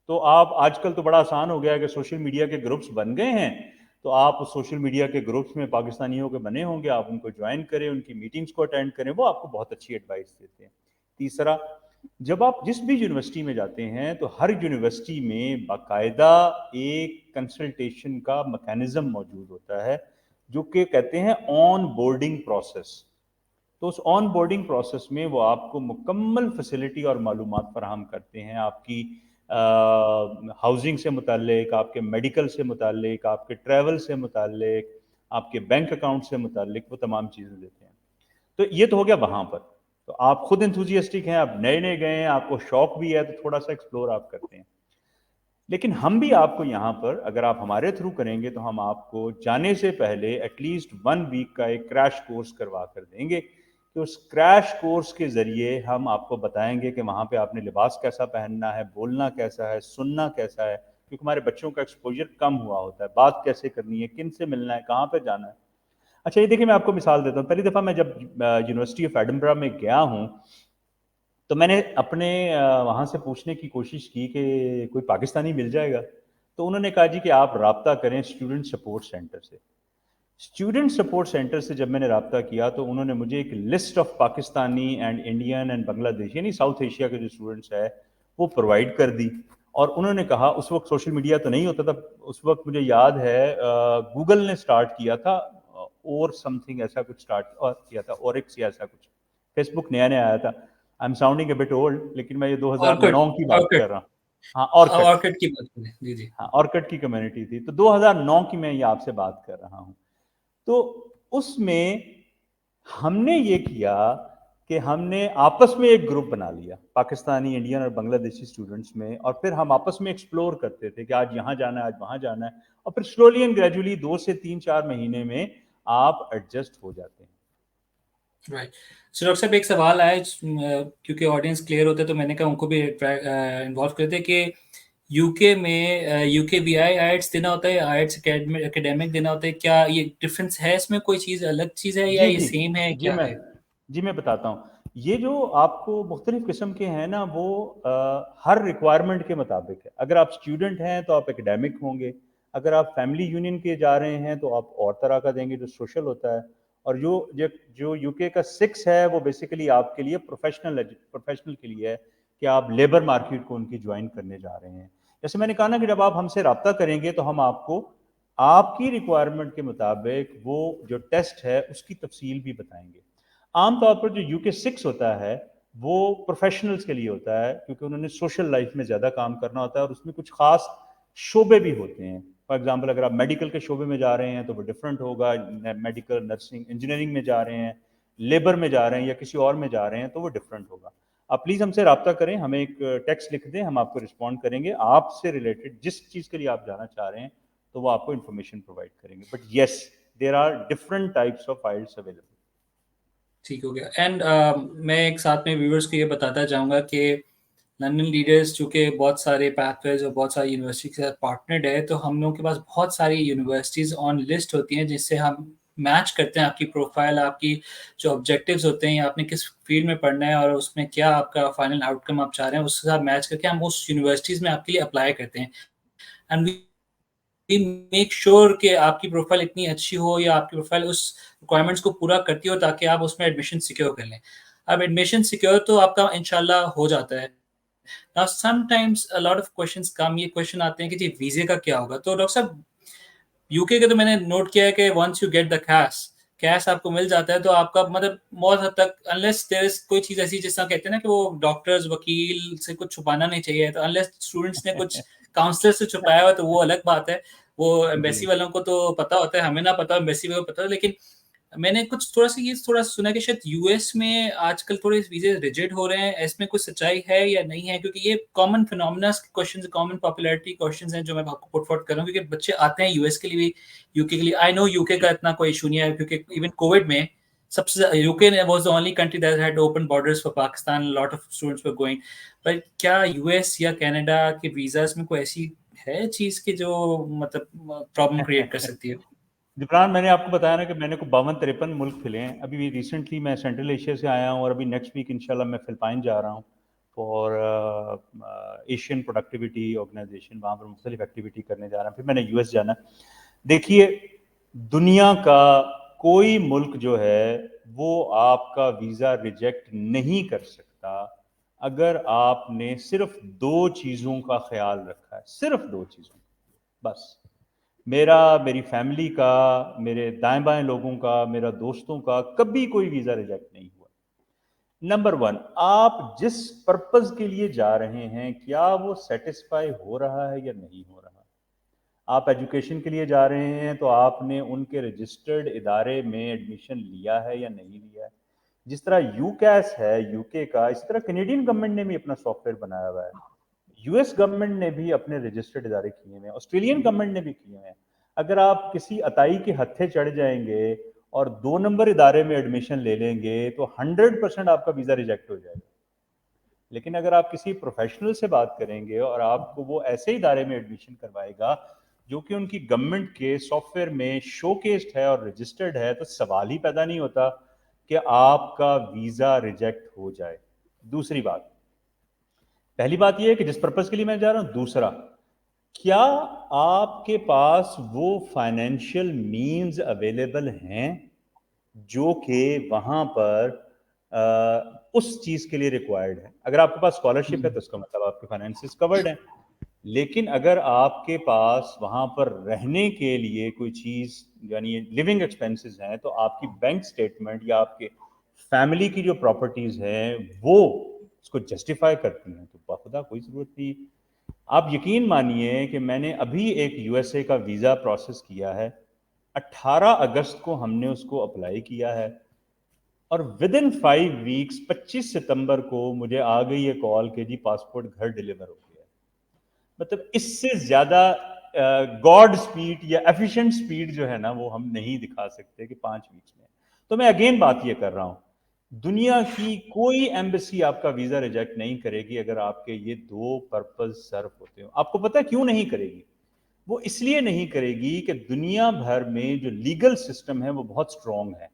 तो आप आजकल तो बड़ा आसान हो गया है कि सोशल मीडिया के ग्रुप्स बन गए हैं, तो आप उस सोशल मीडिया के ग्रुप्स में पाकिस्तानियों के बने होंगे, आप उनको ज्वाइन करें, उनकी मीटिंग्स को अटेंड करें, वो आपको बहुत अच्छी एडवाइस देते हैं। तीसरा, जब आप जिस भी यूनिवर्सिटी में जाते हैं, तो हर यूनिवर्सिटी में बाकायदा एक कंसल्टेशन का मैकेनिज़्म मौजूद होता है, जो कि कहते हैं ऑन बोर्डिंग प्रोसेस। तो उस ऑन बोर्डिंग प्रोसेस में वो आपको मुकम्मल फैसिलिटी और मालूमात फराहम करते हैं, आपकी हाउसिंग से मुतालिक, आपके मेडिकल से मुतालिक, आपके ट्रैवल से मुतालिक, आपके बैंक अकाउंट से मुतालिक, वो तमाम चीज़ें देते हैं। तो ये तो हो गया वहाँ पर। तो आप खुद एंथुसियास्टिक हैं, आप नए-नए गए हैं, आपको शौक भी है, तो थोड़ा-सा एक्सप्लोर आप करते हैं। लेकिन हम भी आपको यहाँ पर, अगर आप हमारे थ्रू करेंगे, तो हम आपको जाने से पहले एटलीस्ट 1 वीक का एक क्रैश कोर्स करवा कर देंगे, कि उस क्रैश कोर्स के ज़रिए हम आपको बताएँगे कि वहाँ पे आपने लिबास कैसा पहनना है, बोलना कैसा है, सुनना कैसा है, क्योंकि हमारे बच्चों का एक्सपोज़र कम हुआ होता है, बात कैसे करनी है, किन से मिलना है, कहाँ पे जाना है। अच्छा, ये देखिए मैं आपको मिसाल देता हूँ, पहली दफ़ा मैं जब यूनिवर्सिटी ऑफ एडिनबरा में गया हूँ, तो मैंने अपने वहाँ से पूछने की कोशिश की कि कोई पाकिस्तानी मिल जाएगा? तो उन्होंने कहा जी कि आप राब्ता करें स्टूडेंट सपोर्ट सेंटर से। स्टूडेंट सपोर्ट सेंटर से जब मैंने राब्ता किया, तो उन्होंने मुझे एक list of Pakistani and Indian and Bangladeshi यानी साउथ एशिया के जो स्टूडेंट्स हैं, वो प्रोवाइड कर दी। और उन्होंने कहा, उस वक़्त सोशल मीडिया तो नहीं होता था, उस वक़्त मुझे याद है गूगल ने स्टार्ट किया था और समथिंग ऐसा कुछ स्टार्ट किया था, ओरिक्स या ऐसा कुछ। फेसबुक नया-नया आया था। I am sounding a bit old, लेकिन मैं ये ऑर्कुट 2009 की बात ऑर्कुट कर रहा हूँ। हाँ, ऑर्कुट। ऑर्किड की बात करें। जी, जी। हाँ, ऑर्किड की कम्युनिटी थी। तो 2009 की मैं ये आपसे बात कर रहा हूँ। तो उसमें हमने ये किया कि हमने आपस में एक ग्रुप बना लिया, पाकिस्तानी, इंडियन और बांग्लादेशी स्टूडेंट्स में, और फिर हम आपस में एक्सप्लोर करते थे कि आज यहाँ जाना है, आज वहाँ जाना है, और फिर स्लोली एंड ग्रेजुअली 2 से 3-4 महीने में आप एडजस्ट हो जाते हैं। राइट। सो डॉक्टर साहब एक सवाल आया क्योंकि ऑडियंस क्लियर होता है तो मैंने कहा उनको भी इन्वॉल्व करते हैं कि यूके में यूके वीआई आईएलटीएस देना होता है, आईएलटीएस एकेडमिक देना होता है, क्या ये डिफरेंस है इसमें, कोई चीज़ अलग चीज़ है या जी, ये जी। सेम है, जी, क्या मैं है? जी, मैं बताता हूँ। ये जो आपको मुख्तलिफ़ किस्म के हैं ना, वो हर रिक्वायरमेंट के मुताबिक है। अगर आप स्टूडेंट हैं, तो आप एकेडमिक होंगे। अगर आप फैमिली यूनियन के जा रहे हैं, तो आप और तरह का देंगे, जो सोशल होता है। और जो यूके का 6 है, वो बेसिकली आपके लिए प्रोफ़ेशनल के लिए है, कि आप लेबर मार्केट को उनकी जॉइन करने जा रहे हैं। जैसे मैंने कहा ना कि जब आप हमसे राब्ता करेंगे, तो हम आपको आपकी रिक्वायरमेंट के मुताबिक वो जो टेस्ट है, उसकी तफसील भी बताएँगे। आम तौर पर जो यूके 6 होता है, वो प्रोफ़ेशनल्स के लिए होता है, क्योंकि उन्होंने सोशल लाइफ़ में ज़्यादा काम करना होता है, और उसमें कुछ ख़ास शोबे भी होते हैं। फॉर एग्ज़ाम्पल, अगर आप मेडिकल के शोबे में जा रहे हैं, तो वो डिफरेंट होगा, मेडिकल, नर्सिंग, इंजीनियरिंग में जा रहे हैं, लेबर में जा रहे हैं या किसी और में जा रहे हैं, तो वो डिफरेंट होगा। आप प्लीज़ हमसे राब्ता करें, हमें एक टेक्स्ट लिख दें, हम आपको रिस्पॉन्ड करेंगे। आपसे रिलेटेड जिस चीज़ के लिए आप जाना चाह रहे हैं, तो वो आपको इन्फॉर्मेशन प्रोवाइड करेंगे। But yes, there are different types of files available. ठीक हो गया। एंड मैं एक साथ में व्यूअर्स को ये बताता जाऊँगा कि लंदन लीडर्स चूँकि बहुत सारे पाथवेज़ और बहुत सारी यूनिवर्सिटी के साथ पार्टनर्ड है, तो हम लोगों के पास बहुत सारी यूनिवर्सिटीज़ ऑन लिस्ट होती हैं, जिससे हम मैच करते हैं आपकी प्रोफ़ाइल, आपकी जो ऑब्जेक्टिव्स होते हैं या आपने किस फ़ील्ड में पढ़ना है और उसमें क्या आपका फाइनल आउटकम आप चाह रहे हैं, उसके साथ मैच करके हम उस यूनिवर्सिटीज़ में आपके लिए अप्लाई करते हैं। एंड वी मेक श्योर कि आपकी प्रोफ़ाइल इतनी अच्छी हो या आपकी प्रोफ़ाइल उस रिक्वायरमेंट्स को पूरा करती हो ताकि आप उसमें एडमिशन सिक्योर कर लें। अब एडमिशन सिक्योर तो आपका इंशाल्लाह हो जाता है। Now sometimes a lot of questions come, ये क्वेश्चन आते हैं कि जी वीज़े का क्या होगा? तो डॉक्टर साहब यूके के तो मैंने नोट किया है कि once you get the cash आपको मिल जाता है तो आपका मतलब बहुत हद तक अनलेस देयर इज़ कोई चीज़ ऐसी जिस तरह कहते हैं ना कि वो डॉक्टर्स, वकील से कुछ छुपाना नहीं चाहिए, तो अनलेस स्टूडेंट्स ने कुछ काउंसलर से छुपाया हो तो वो अलग बात है। वो जी। एम्बेसी वालों को तो पता होता है, हमें ना पता हो, एम्बेसी वालों को पता हो, लेकिन मैंने कुछ थोड़ा सुना कि शायद यूएस में आजकल थोड़े वीज़े रिजिड हो रहे हैं, इसमें कुछ सच्चाई है या नहीं है? क्योंकि ये common phenomena questions, common popularity questions हैं जो मैं आपको पुट फॉरवर्ड कर रहा हूँ, क्योंकि बच्चे आते हैं यूएस के लिए भी, यूके के लिए। आई नो यूके का इतना कोई इशू नहीं है, क्योंकि इवन कोविड में UK was the only country that had open borders for Pakistan, lot of students were going. पर क्या यूएस या कनाडा के वीज़ास में कोई ऐसी है चीज़ की जो मतलब प्रॉब्लम क्रिएट कर सकती है? जिब्रान, मैंने आपको बताया ना कि मैंने को 52-53 मुल्क फिले हैं। अभी रिसेंटली मैं सेंट्रल एशिया से आया हूँ और अभी नेक्स्ट वीक इंशाल्लाह मैं फिलिपाइन जा रहा हूँ फॉर एशियन प्रोडक्टिविटी ऑर्गेनाइजेशन। वहाँ पर मुख्तलिफ एक्टिविटी करने जा रहा हूँ, फिर मैंने यूएस जाना। देखिए, दुनिया का कोई मुल्क जो है वो आपका वीज़ा रिजेक्ट नहीं कर सकता अगर आपने सिर्फ 2 चीज़ों का ख्याल रखा है, सिर्फ 2 चीज़ों, बस। मेरी फैमिली का, मेरे दाएं बाएं लोगों का, मेरा दोस्तों का कभी कोई वीज़ा रिजेक्ट नहीं हुआ। नंबर 1, आप जिस पर्पस के लिए जा रहे हैं क्या वो सेटिस्फाई हो रहा है या नहीं हो रहा। आप एजुकेशन के लिए जा रहे हैं तो आपने उनके रजिस्टर्ड इदारे में एडमिशन लिया है या नहीं लिया है। जिस तरह यूकैस है यूके का, इस तरह कैनेडियन गवर्नमेंट ने भी अपना सॉफ्टवेयर बनाया हुआ है। यूएस गवर्नमेंट ने भी अपने रजिस्टर्ड इदारे किए हुए हैं, ऑस्ट्रेलियन गवर्नमेंट ने भी किए हुए हैं। अगर आप किसी अताई के हत्थे चढ़ जाएंगे और 2 नंबर इदारे में एडमिशन ले लेंगे तो 100% आपका वीज़ा रिजेक्ट हो जाएगा। लेकिन अगर आप किसी प्रोफेशनल से बात करेंगे और आपको वो ऐसे इदारे में एडमिशन करवाएगा जो कि उनकी गवर्नमेंट के सॉफ्टवेयर में शोकेस्ड है और रजिस्टर्ड है, तो सवाल ही पैदा नहीं होता कि आपका वीज़ा रिजेक्ट हो जाए। दूसरी बात, पहली बात यह है कि जिस पर्पस के लिए मैं जा रहा हूं। दूसरा, क्या आपके पास वो फाइनेंशियल मीन्स अवेलेबल हैं जो कि वहां पर उस चीज के लिए रिक्वायर्ड है। अगर आपके पास स्कॉलरशिप है हुँ। तो उसका मतलब आपके फाइनेंसेस कवर्ड हैं। लेकिन अगर आपके पास वहां पर रहने के लिए कोई चीज, यानी लिविंग एक्सपेंसेस हैं, तो आपकी बैंक स्टेटमेंट या आपके फैमिली की जो प्रॉपर्टीज हैं वो उसको जस्टिफाई करती हैं, तो बाखुदा कोई जरूरत नहीं। आप यकीन मानिए कि मैंने अभी एक यूएसए का वीज़ा प्रोसेस किया है। 18 अगस्त को हमने उसको अप्लाई किया है और विद इन 5 वीक्स 25 सितंबर को मुझे आ गई है कॉल कि जी पासपोर्ट घर डिलीवर हो गया है। मतलब इससे ज़्यादा गॉड स्पीड या एफिशिएंट स्पीड जो है ना वो हम नहीं दिखा सकते कि 5 वीक्स में। तो मैं अगेन बात ये कर रहा हूँ, दुनिया की कोई एम्बेसी आपका वीज़ा रिजेक्ट नहीं करेगी अगर आपके ये 2 पर्पस सर्व होते हो। आपको पता है क्यों नहीं करेगी? वो इसलिए नहीं करेगी कि दुनिया भर में जो लीगल सिस्टम है वो बहुत स्ट्रांग है।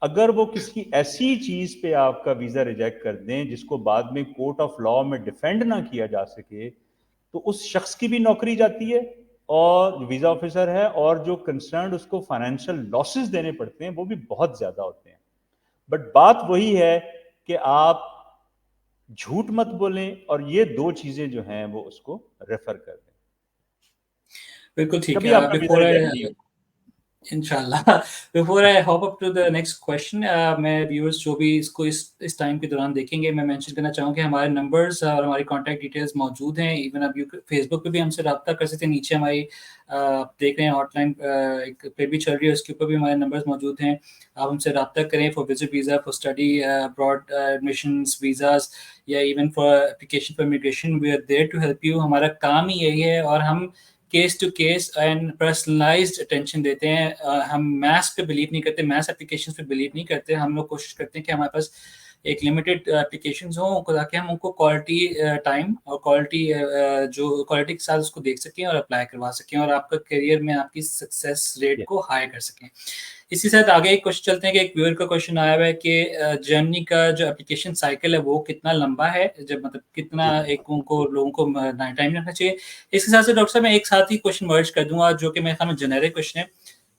अगर वो किसी ऐसी चीज पे आपका वीजा रिजेक्ट कर दें जिसको बाद में कोर्ट ऑफ लॉ में डिफेंड ना किया जा सके, तो उस शख्स की भी नौकरी जाती है और वीजा ऑफिसर है, और जो कंसर्न उसको फाइनेंशियल लॉसेस देने पड़ते हैं वो भी बहुत ज्यादा होते हैं। बट बात वही है कि आप झूठ मत बोलें और ये 2 चीजें जो हैं वो उसको रेफर कर दें। बिल्कुल ठीक कभी है। आपका वीजा बिफोर रिजेक्ट नहीं आई होगा। इंशाल्लाह before I hop up to the next question, मैं व्यूअर्स जो भी इसको इस टाइम के दौरान देखेंगे, मैं मेंशन करना चाहूँ कि हमारे नंबर्स और हमारी कॉन्टैक्ट डिटेल्स मौजूद हैं। इवन आप फेसबुक पे भी हमसे रब्ता कर सकते हैं। नीचे हमारी आप देख रहे हैं हॉटलाइन एक पे भी चल रही है, उसके ऊपर भी हमारे नंबर्स मौजूद हैं। आप हमसे रब्ता करें for visit visa, for study abroad admissions visas, या even for application for immigration. We are there to help you. हमारा काम ही यही है, और हम case to case and personalised attention देते हैं। हम मैथ्स पे बिलीव नहीं करते, मैथ्स एप्लीकेशंस पे बिलीव नहीं करते। हम लोग कोशिश करते हैं कि हमारे पास एक लिमिटेड एप्लीकेशंस हों ताकि हम उनको क्वालिटी टाइम और क्वालिटी जो क्वालिटी के साथ उसको देख सकें और अप्लाई करवा सकें, और आपका करियर में आपकी सक्सेस रेट को हाई कर सकें। इसी के साथ आगे एक क्वेश्चन चलते हैं कि एक व्यूअर का क्वेश्चन आया हुआ है कि जर्मनी का जो एप्लीकेशन साइकिल है वो कितना लंबा है, जब मतलब कितना जी, एक उनको लोगों को टाइम रखना चाहिए। इसके साथ से डॉक्टर साहब मैं एक साथ ही क्वेश्चन मर्ज कर दूंगा जो कि मेरे ख्याल में जेनेरिक क्वेश्चन है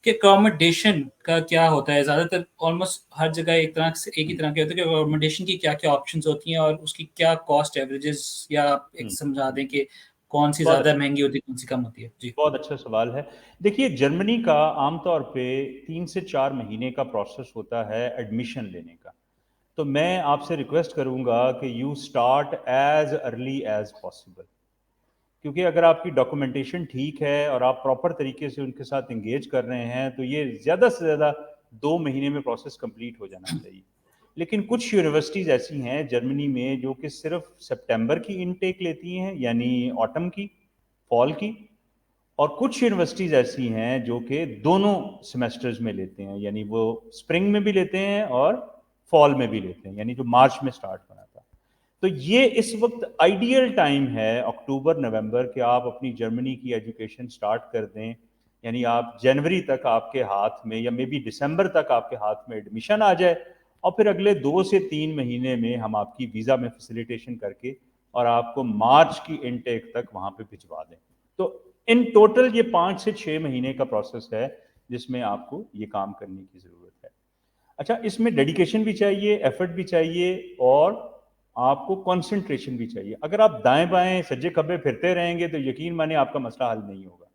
कि अकोमोडेशन का क्या होता है। ज़्यादातर ऑलमोस्ट हर जगह एक ही तरह के होते हैं कि अकोमोडेशन की क्या क्या ऑप्शंस होती हैं और उसकी क्या कॉस्ट एवरेजेस, या आप एक समझा दें कि कौन सी बहुत ज़्यादा अच्छा, महंगी होती है, कौन सी कम होती है। जी। बहुत अच्छा सवाल है। देखिए, जर्मनी का आमतौर पे 3 से 4 महीने का प्रोसेस होता है एडमिशन लेने का। तो मैं आपसे रिक्वेस्ट करूंगा कि you start as early as possible, क्योंकि अगर आपकी डॉक्यूमेंटेशन ठीक है और आप प्रॉपर तरीके से उनके साथ इंगेज कर रहे हैं तो ये ज़्यादा से ज़्यादा 2 महीने में प्रोसेस कंप्लीट हो जाना चाहिए। लेकिन कुछ यूनिवर्सिटीज़ ऐसी हैं जर्मनी में जो कि सिर्फ सितंबर की इनटेक लेती हैं, यानी ऑटम की, फॉल की, और कुछ यूनिवर्सिटीज़ ऐसी हैं जो कि दोनों सेमेस्टर्स में लेते हैं, यानी वो स्प्रिंग में भी लेते हैं और फॉल में भी लेते हैं, यानी जो मार्च में स्टार्ट होना था। तो ये इस वक्त आइडियल टाइम है अक्टूबर नवंबर कि आप अपनी जर्मनी की एजुकेशन स्टार्ट कर दें, यानी आप जनवरी तक आपके हाथ में या मे बी दिसंबर तक आपके हाथ में एडमिशन आ जाए, और फिर अगले 2 से 3 महीने में हम आपकी वीज़ा में फैसिलिटेशन करके और आपको मार्च की इनटेक तक वहाँ पे भिजवा दें। तो इन टोटल ये 5 से 6 महीने का प्रोसेस है जिसमें आपको ये काम करने की ज़रूरत है। अच्छा, इसमें डेडिकेशन भी चाहिए, एफर्ट भी चाहिए, और आपको कंसंट्रेशन भी चाहिए। अगर आप दाएं-बाएं, सज्जे-खब्बे फिरते रहेंगे तो यकीन मानिए आपका मसला हल नहीं होगा।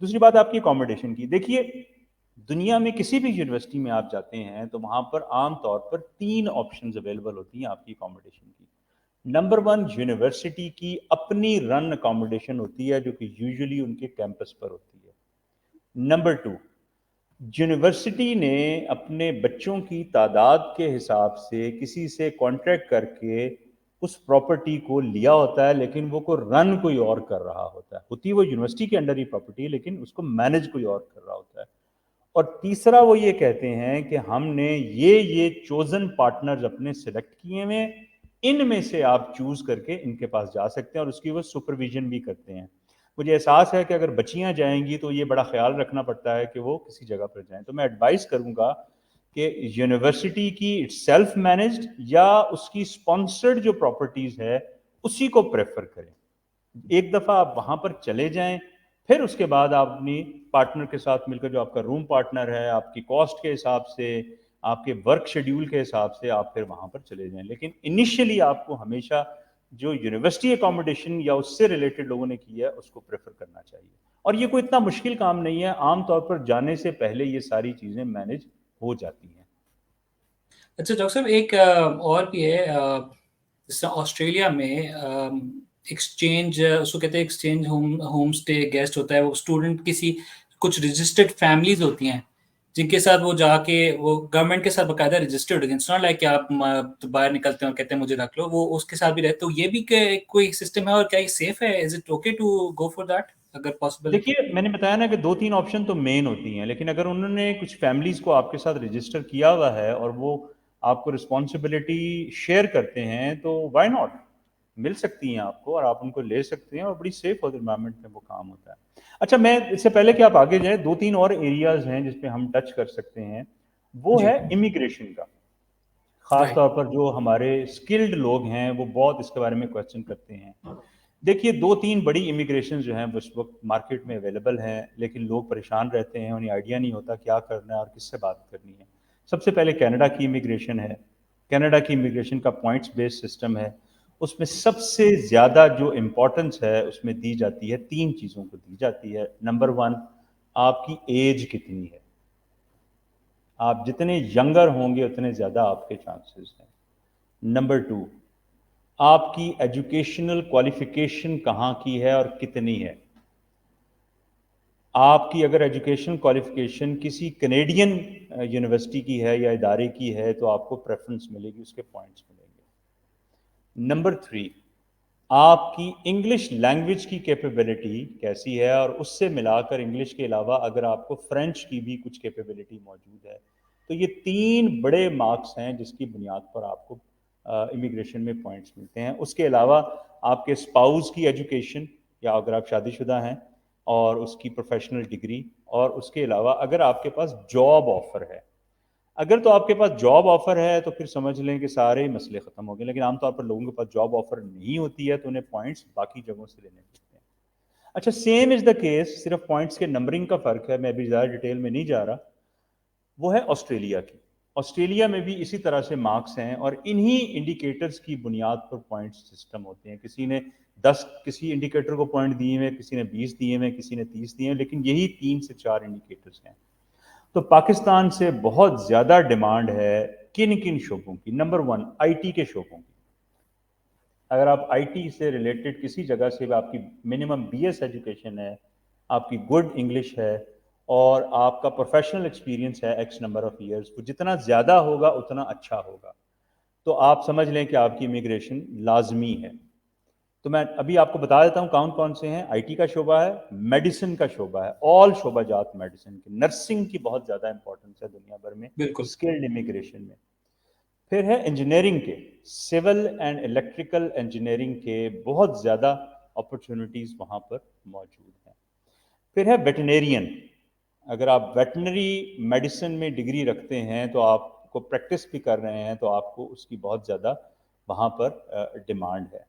दूसरी बात आपकी अकोमोडेशन की। देखिए, दुनिया में किसी भी यूनिवर्सिटी में आप जाते हैं तो वहाँ पर आम तौर पर 3 ऑप्शंस अवेलेबल होती हैं आपकी अकोमोडेशन की। नंबर 1, यूनिवर्सिटी की अपनी रन अकोमोडेशन होती है जो कि यूजुअली उनके कैंपस पर होती है। नंबर 2, यूनिवर्सिटी ने अपने बच्चों की तादाद के हिसाब से किसी से कॉन्ट्रैक्ट करके उस प्रॉपर्टी को लिया होता है, लेकिन वो को रन कोई और कर रहा होता है। होती वो यूनिवर्सिटी के अंडर ही प्रॉपर्टी है, लेकिन उसको मैनेज कोई और कर रहा होता है। और तीसरा, वो ये कहते हैं कि हमने ये चोजन पार्टनर्स अपने सिलेक्ट किए हुए, इनमें से आप चूज करके इनके पास जा सकते हैं, और उसकी वो सुपरविजन भी करते हैं। मुझे एहसास है कि अगर बच्चियां जाएंगी तो ये बड़ा ख्याल रखना पड़ता है कि वो किसी जगह पर जाएं। तो मैं एडवाइस करूंगा कि यूनिवर्सिटी की इट्स सेल्फ मैनेज्ड या उसकी स्पॉन्सर्ड जो प्रॉपर्टीज है उसी को प्रेफर करें। एक दफ़ा आप वहाँ पर चले जाएं, फिर उसके बाद आप अपनी पार्टनर के साथ मिलकर, जो आपका रूम पार्टनर है, आपकी कॉस्ट के हिसाब से, आपके वर्क शेड्यूल के हिसाब से आप फिर वहाँ पर चले जाएं। लेकिन इनिशियली आपको हमेशा जो यूनिवर्सिटी अकोमोडेशन या उससे रिलेटेड लोगों ने किया है उसको प्रेफर करना चाहिए। और ये कोई इतना मुश्किल काम नहीं है, आम तौर पर जाने से पहले ये सारी चीज़ें मैनेज हो जाती हैं। अच्छा डॉक्टर साहब, एक और भी है, जैसे ऑस्ट्रेलिया में एक्सचेंज, उसको कहते हैं एक्सचेंज होम स्टे गेस्ट होता है। वो स्टूडेंट किसी कुछ रजिस्टर्ड फैमिलीज होती हैं जिनके साथ वो जाके वो गवर्नमेंट के साथ बकायदा रजिस्टर्ड होती है। इट्स नॉट लाइक कि आप तो बाहर निकलते हैं और कहते हैं मुझे रख लो, वो उसके साथ भी रहते। तो ये भी कोई सिस्टम है, और क्या ये सेफ है? Is it okay to go for that अगर पॉसिबल? देखिए, मैंने बताया ना कि 2-3 ऑप्शन तो मेन होती हैं, लेकिन अगर उन्होंने कुछ फैमिलीज़ को आपके साथ रजिस्टर किया हुआ है और वो आपको रिस्पॉन्सिबिलिटी शेयर करते हैं, तो व्हाई नॉट? मिल सकती हैं आपको और आप उनको ले सकते हैं, और बड़ी सेफ एनवायरनमेंट में वो काम होता है। अच्छा, मैं इससे पहले कि आप आगे जाएँ, 2-3 और एरियाज़ हैं जिस पे हम टच कर सकते हैं। वो जी। है इमिग्रेशन का। ख़ास राइट। तौर पर जो हमारे स्किल्ड लोग हैं, वो बहुत इसके बारे में क्वेश्चन करते हैं। देखिए, 2-3 बड़ी इमिग्रेशन जो हैं वो इस वक्त मार्केट में अवेलेबल हैं, लेकिन लोग परेशान रहते हैं, उन्हें आइडिया नहीं होता क्या करना है और किससे बात करनी है। सबसे पहले कनाडा की इमिग्रेशन है। कनाडा की इमिग्रेशन का पॉइंट्स बेस्ड सिस्टम है। उसमें सबसे ज़्यादा जो इम्पोर्टेंस है उसमें दी जाती है, 3 चीज़ों को दी जाती है। नंबर 1, आपकी एज कितनी है। आप जितने यंगर होंगे उतने ज़्यादा आपके चांसेस हैं। नंबर 2, आपकी एजुकेशनल क्वालिफिकेशन कहाँ की है और कितनी है। आपकी अगर एजुकेशन क्वालिफिकेशन किसी कनेडियन यूनिवर्सिटी की है या इदारे की है तो आपको प्रेफरेंस मिलेगी, उसके पॉइंट्स मिलेंगे। नंबर 3, आपकी इंग्लिश लैंग्वेज की कैपेबिलिटी कैसी है, और उससे मिलाकर इंग्लिश के अलावा अगर आपको फ्रेंच की भी कुछ कैपेबिलिटी मौजूद है। तो ये 3 बड़े मार्क्स हैं जिसकी बुनियाद पर आपको इमिग्रेशन में पॉइंट्स मिलते हैं। उसके अलावा आपके स्पाउस की एजुकेशन, या अगर आप शादीशुदा हैं, और उसकी प्रोफेशनल डिग्री, और उसके अलावा अगर आपके पास जॉब ऑफर है। अगर तो आपके पास जॉब ऑफर है तो फिर समझ लें कि सारे ही मसले ख़त्म हो गए, लेकिन आमतौर पर लोगों के पास जॉब ऑफर नहीं होती है तो उन्हें पॉइंट्स बाकी जगहों से लेने पड़ते हैं। अच्छा, सेम इज़ द केस, सिर्फ पॉइंट्स के नंबरिंग का फ़र्क है, मैं अभी ज़्यादा डिटेल में नहीं जा रहा। वो है ऑस्ट्रेलिया की। ऑस्ट्रेलिया में भी इसी तरह से मार्क्स हैं, और इन्हीं इंडिकेटर्स की बुनियाद पर पॉइंट सिस्टम होते हैं। किसी ने 10 किसी इंडिकेटर को पॉइंट दिए हुए, किसी ने 20 दिए हुए, किसी ने 30 दिए हैं, लेकिन यही 3 से 4 इंडिकेटर्स हैं। तो पाकिस्तान से बहुत ज़्यादा डिमांड है किन किन शोबों की। नंबर 1, आईटी के शोबों की। अगर आप आईटी से रिलेटेड किसी जगह से भी, आपकी मिनिमम बीएस एजुकेशन है, आपकी गुड इंग्लिश है, और आपका प्रोफेशनल एक्सपीरियंस है एक्स नंबर ऑफ ईयर्स, वो जितना ज़्यादा होगा उतना अच्छा होगा, तो आप समझ लें कि आपकी इमिग्रेशन लाजमी है। तो मैं अभी आपको बता देता हूँ कौन कौन से हैं। आईटी का शोबा है, मेडिसिन का शोबा है, ऑल शोबा जात मेडिसिन की, नर्सिंग की बहुत ज़्यादा इंपॉर्टेंस है दुनिया भर में बिल्कुल। स्किल्ड इमिग्रेशन में। फिर है इंजीनियरिंग के, सिविल एंड इलेक्ट्रिकल इंजीनियरिंग के बहुत ज़्यादा अपॉर्चुनिटीज़ वहाँ पर मौजूद हैं। फिर है वेटनरियन, अगर आप वेटनरी मेडिसिन में डिग्री रखते हैं तो आपको प्रैक्टिस भी कर रहे हैं तो आपको उसकी बहुत ज़्यादा वहाँ पर डिमांड है।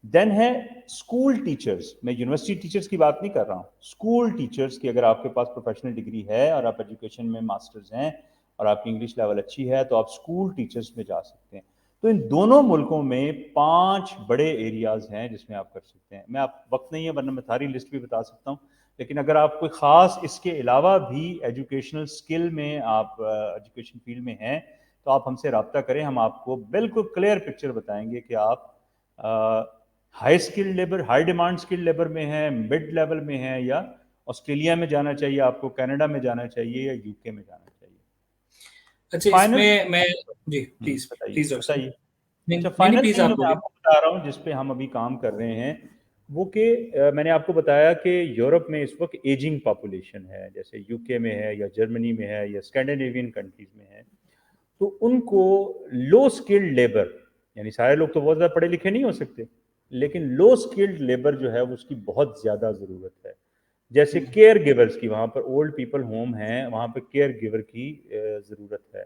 देन है स्कूल टीचर्स, मैं यूनिवर्सिटी टीचर्स की बात नहीं कर रहा हूँ, स्कूल टीचर्स की अगर आपके पास प्रोफेशनल डिग्री है और आप एजुकेशन में मास्टर्स हैं और आपकी इंग्लिश लेवल अच्छी है तो आप स्कूल टीचर्स में जा सकते हैं। तो इन दोनों मुल्कों में 5 बड़े एरियाज हैं जिसमें आप कर सकते हैं। मैं आप वक्त नहीं है वरना मैं सारी लिस्ट भी बता सकता हूँ, लेकिन अगर आप कोई ख़ास इसके अलावा भी एजुकेशनल स्किल में आप एजुकेशन फील्ड में हैं तो आप हमसे रब्ता करें, हम आपको बिल्कुल क्लियर पिक्चर बताएंगे कि आप high skilled labour, high demand skilled labour में है, मिड लेवल में है, या ऑस्ट्रेलिया में जाना चाहिए आपको, कनाडा में जाना चाहिए, या यूके में जाना चाहिए। अच्छा, फाइनल इसमें मैं जी, प्लीज़, बताइए प्लीज़ डॉक्टर साहब। बताइए। नहीं, अच्छा, नहीं, नहीं, फाइनल प्लीज़ थिंग आप जो मैं बोलिए। आपको बता रहा हूँ जिस पे हम अभी काम कर रहे हैं वो कि मैंने आपको बताया कि यूरोप में इस वक्त एजिंग पॉपुलेशन है, जैसे यूके में है या जर्मनी में है या स्कैंडिनेवियन कंट्रीज में है, तो उनको लो स्किल्ड लेबर, यानी सारे लोग तो बहुत ज़्यादा पढ़े लिखे नहीं हो सकते, लेकिन लो स्किल्ड लेबर जो है उसकी बहुत ज़्यादा ज़रूरत है। जैसे हुँ। केयर गिवर्स की, वहाँ पर ओल्ड पीपल होम हैं, वहाँ पर केयर गिवर की ज़रूरत है।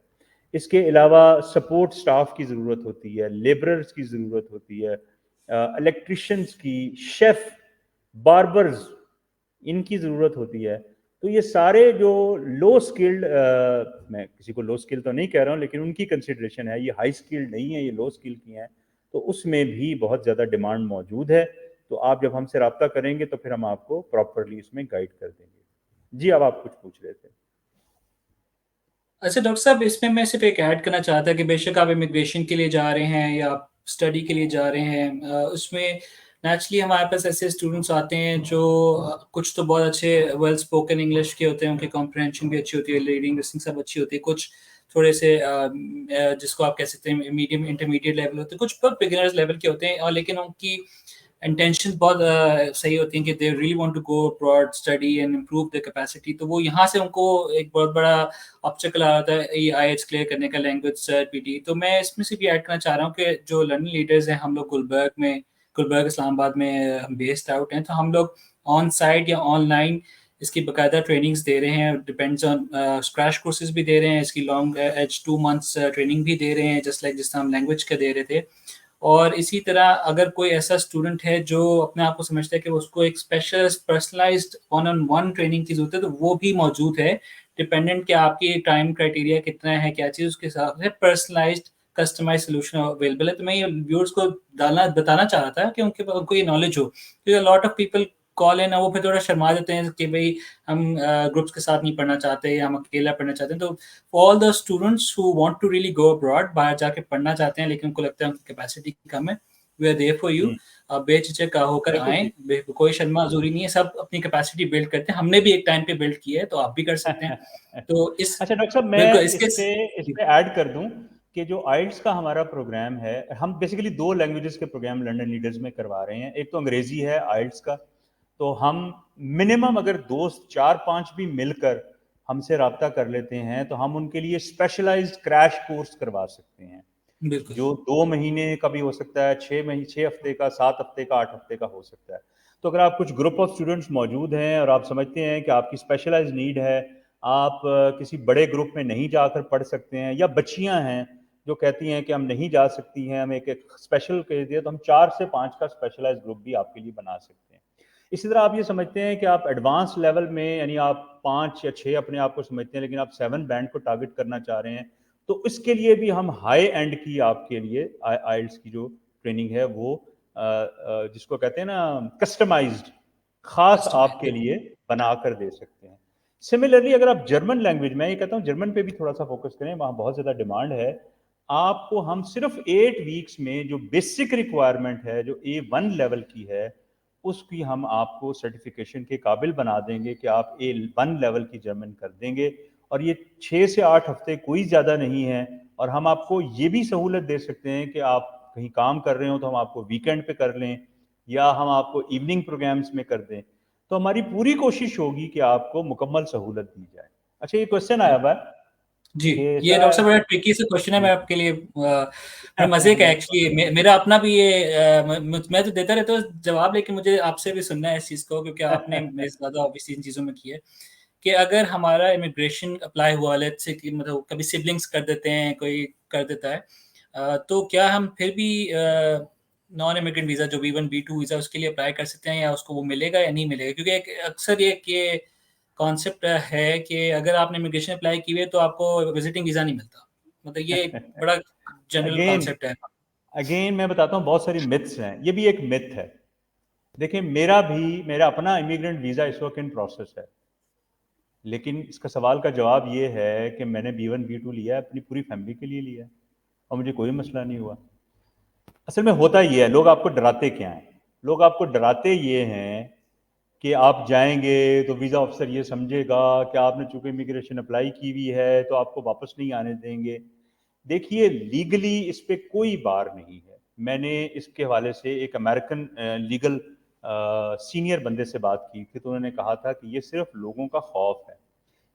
इसके अलावा सपोर्ट स्टाफ की ज़रूरत होती है, लेबरर्स की ज़रूरत होती है, इलेक्ट्रिशियंस की, शेफ़, बार्बर्स, इनकी ज़रूरत होती है। तो ये सारे जो लो स्किल्ड, मैं किसी को लो स्किल तो नहीं कह रहा हूँ, लेकिन उनकी कंसिडरेशन है, ये हाई स्किल्ड नहीं है, ये लो स्किल की हैं, तो उसमें भी बहुत ज़्यादा डिमांड मौजूद है। तो आप जब हमसे रब्ता करेंगे तो फिर हम आपको प्रॉपरली इसमें गाइड कर देंगे। जी, अब आप कुछ पूछ रहे थे। अच्छा डॉक्टर साहब, इसमें मैं सिर्फ़ एक ऐड करना चाहता कि बेशक आप इमिग्रेशन के लिए जा रहे हैं या आप स्टडी के लिए जा रहे हैं, उसमें नेचुरली हमारे पास ऐसे स्टूडेंट्स आते हैं जो कुछ तो बहुत अच्छे वेल स्पोकन इंग्लिश के होते हैं, उनकी कॉम्प्रिहेंशन भी अच्छी होती है, रीडिंग लिसनिंग सब अच्छी होती है। कुछ थोड़े से जिसको आप कह सकते हैं मीडियम इंटरमीडिएट लेवल होते हैं, कुछ बहुत बिगिनर्स लेवल के होते हैं, और लेकिन उनकी इंटेंशंस बहुत सही होती हैं कि they really want to go abroad, study and improve their capacity. तो वो यहाँ से उनको एक बहुत बड़ा ऑब्स्टेकल आ जाता है ये आईएलटीएस क्लियर करने का, लैंग्वेज पीटी। तो मैं इसमें से भी ऐड करना चाह रहा हूँ कि जो लर्निंग लीडर्स हैं, हम लोग गुलबर्ग इस्लामाबाद में हम बेस्ड आउट हैं, तो हम लोग ऑन साइट या ऑनलाइन इसकी बाकायदा ट्रेनिंग्स दे रहे हैं। डिपेंड्स ऑन क्रैश कोर्सेज भी दे रहे हैं, इसकी लॉन्ग एज 2 मंथ्स ट्रेनिंग भी दे रहे हैं, जस्ट लाइक जिस तरह हम लैंग्वेज का दे रहे थे। और इसी तरह अगर कोई ऐसा स्टूडेंट है जो अपने आप को समझता है कि उसको एक special personalised one on one training की जरूरत है, तो वो भी मौजूद है। डिपेंडेंट कि आपकी टाइम क्राइटेरिया कितना है, क्या चीज़, उसके हिसाब से पर्सनलाइज्ड कस्टमाइज सोल्यूशन अवेलेबल है। तो मैं ये व्यूअर्स को डालना बताना चाह रहा था कि उनको ये नॉलेज हो, क्योंकि lot of people call in, वो फिर थोड़ा शर्मा जाते हैं कि भाई हम ग्रुप्स के साथ नहीं पढ़ना चाहते या हम अकेला पढ़ना चाहते हैं। तो all the students who want to really go abroad, बाहर जाके पढ़ना चाहते हैं लेकिन उनको लगता है उनकी कैपेसिटी कम है, we are there for you. Hmm, आप बेझिझक होकर बिल्कुल आएँ, ठीक। कोई शर्मा ज़रूरी नहीं है, सब अपनी कैपेसिटी बिल्ड करते हैं। हमने भी एक टाइम पे बिल्ड की है, तो आप भी कर सकते हैं। तो इस अच्छा डॉक्टर साहब, बिल्कुल मैं इसके इस पे ऐड कर दूं कि जो आइल्स का हमारा प्रोग्राम है, हम बेसिकली 2 लैंग्वेजेस के प्रोग्राम लंदन लीडर्स में करवा रहे हैं। एक तो अंग्रेजी है आइल्स का, तो हम मिनिमम अगर दोस्त 4-5 भी मिलकर हमसे रब्ता कर लेते हैं तो हम उनके लिए स्पेशलाइज्ड क्रैश कोर्स करवा सकते हैं, बिल्कुल। जो 2 महीने का भी हो सकता है, 6 हफ्ते का, 7 हफ्ते का, 8 हफ्ते का हो सकता है। तो अगर आप कुछ ग्रुप ऑफ स्टूडेंट्स मौजूद हैं और आप समझते हैं कि आपकी स्पेशलाइज्ड नीड है, आप किसी बड़े ग्रुप में नहीं जाकर पढ़ सकते हैं, या बच्चियां हैं जो कहती हैं कि हम नहीं जा सकती हैं, हम एक स्पेशल कह दिया, तो हम 4 से 5 का स्पेशलाइज्ड ग्रुप भी आपके लिए बना सकते हैं। इसी तरह आप ये समझते हैं कि आप एडवांस लेवल में, यानी आप 5 या 6 अपने आप को समझते हैं लेकिन आप 7 बैंड को टारगेट करना चाह रहे हैं, तो इसके लिए भी हम हाई एंड की आपके लिए आइल्स की जो ट्रेनिंग है वो जिसको कहते हैं ना कस्टमाइज्ड, खास आपके कस्टमाइज़ लिए बना कर दे सकते हैं। सिमिलरली अगर आप जर्मन लैंग्वेज, मैं ये कहता हूँ जर्मन पे भी थोड़ा सा फोकस करें, वहाँ बहुत ज़्यादा डिमांड है। आपको हम सिर्फ 8 वीक्स में जो बेसिक रिक्वायरमेंट है, जो A1 लेवल की है, उसकी हम आपको सर्टिफिकेशन के काबिल बना देंगे कि आप A1 लेवल की जर्मन कर देंगे। और ये 6 से 8 हफ्ते कोई ज़्यादा नहीं है। और हम आपको ये भी सहूलत दे सकते हैं कि आप कहीं काम कर रहे हो तो हम आपको वीकेंड पे कर लें, या हम आपको इवनिंग प्रोग्राम्स में कर दें। तो हमारी पूरी कोशिश होगी कि आपको मुकम्मल सहूलत दी जाए। अच्छा, ये क्वेश्चन आया हुआ है जी, कि ये डॉक्टर सर, साहब बड़ा ट्रिकी सा क्वेश्चन है। मैं आपके लिए बड़े मज़े का नहीं, एक्चुअली मेरा अपना भी ये मैं तो देता रहता हूँ जवाब, लेकिन मुझे आपसे भी सुनना है इस चीज़ को, क्योंकि आपने मेरे से ज़्यादा ऑब्वियसली इन चीज़ों में की है कि अगर हमारा इमिग्रेशन अप्लाई हुआ, लेट्स से कि मतलब कभी सिबलिंग्स कर देते हैं, कोई कर देता है, तो क्या हम फिर भी नॉन इमिग्रेंट वीज़ा जो B1 B2 वीज़ा उसके लिए अप्लाई कर सकते हैं, या उसको वो मिलेगा या नहीं मिलेगा? क्योंकि एक अक्सर ये कॉन्सेप्ट है कि अगर आपने इमिग्रेशन अप्लाई की हुई है तो आपको विजिटिंग वीज़ा नहीं मिलता। मतलब ये एक बड़ा जनरल अगेन कॉन्सेप्ट है। अगेन मैं बताता हूँ, बहुत सारी मिथ्स हैं, ये भी एक मिथ है। देखिए, मेरा अपना इमिग्रेंट वीज़ा इस वक्त इन प्रोसेस है, लेकिन इसका सवाल का जवाब ये है कि मैंने B1 B2 लिया है, अपनी पूरी फैमिली के लिए लिया है, और मुझे कोई मसला नहीं हुआ। असल में होता ये है, लोग आपको डराते क्या हैं? लोग आपको डराते ये हैं कि आप जाएंगे तो वीज़ा ऑफिसर ये समझेगा कि आपने चूंकि इमिग्रेशन अप्लाई की हुई है तो आपको वापस नहीं आने देंगे। देखिए, लीगली इस पे कोई बार नहीं है। मैंने इसके हवाले से एक अमेरिकन लीगल सीनियर बंदे से बात की थी, तो उन्होंने कहा था कि ये सिर्फ लोगों का खौफ है।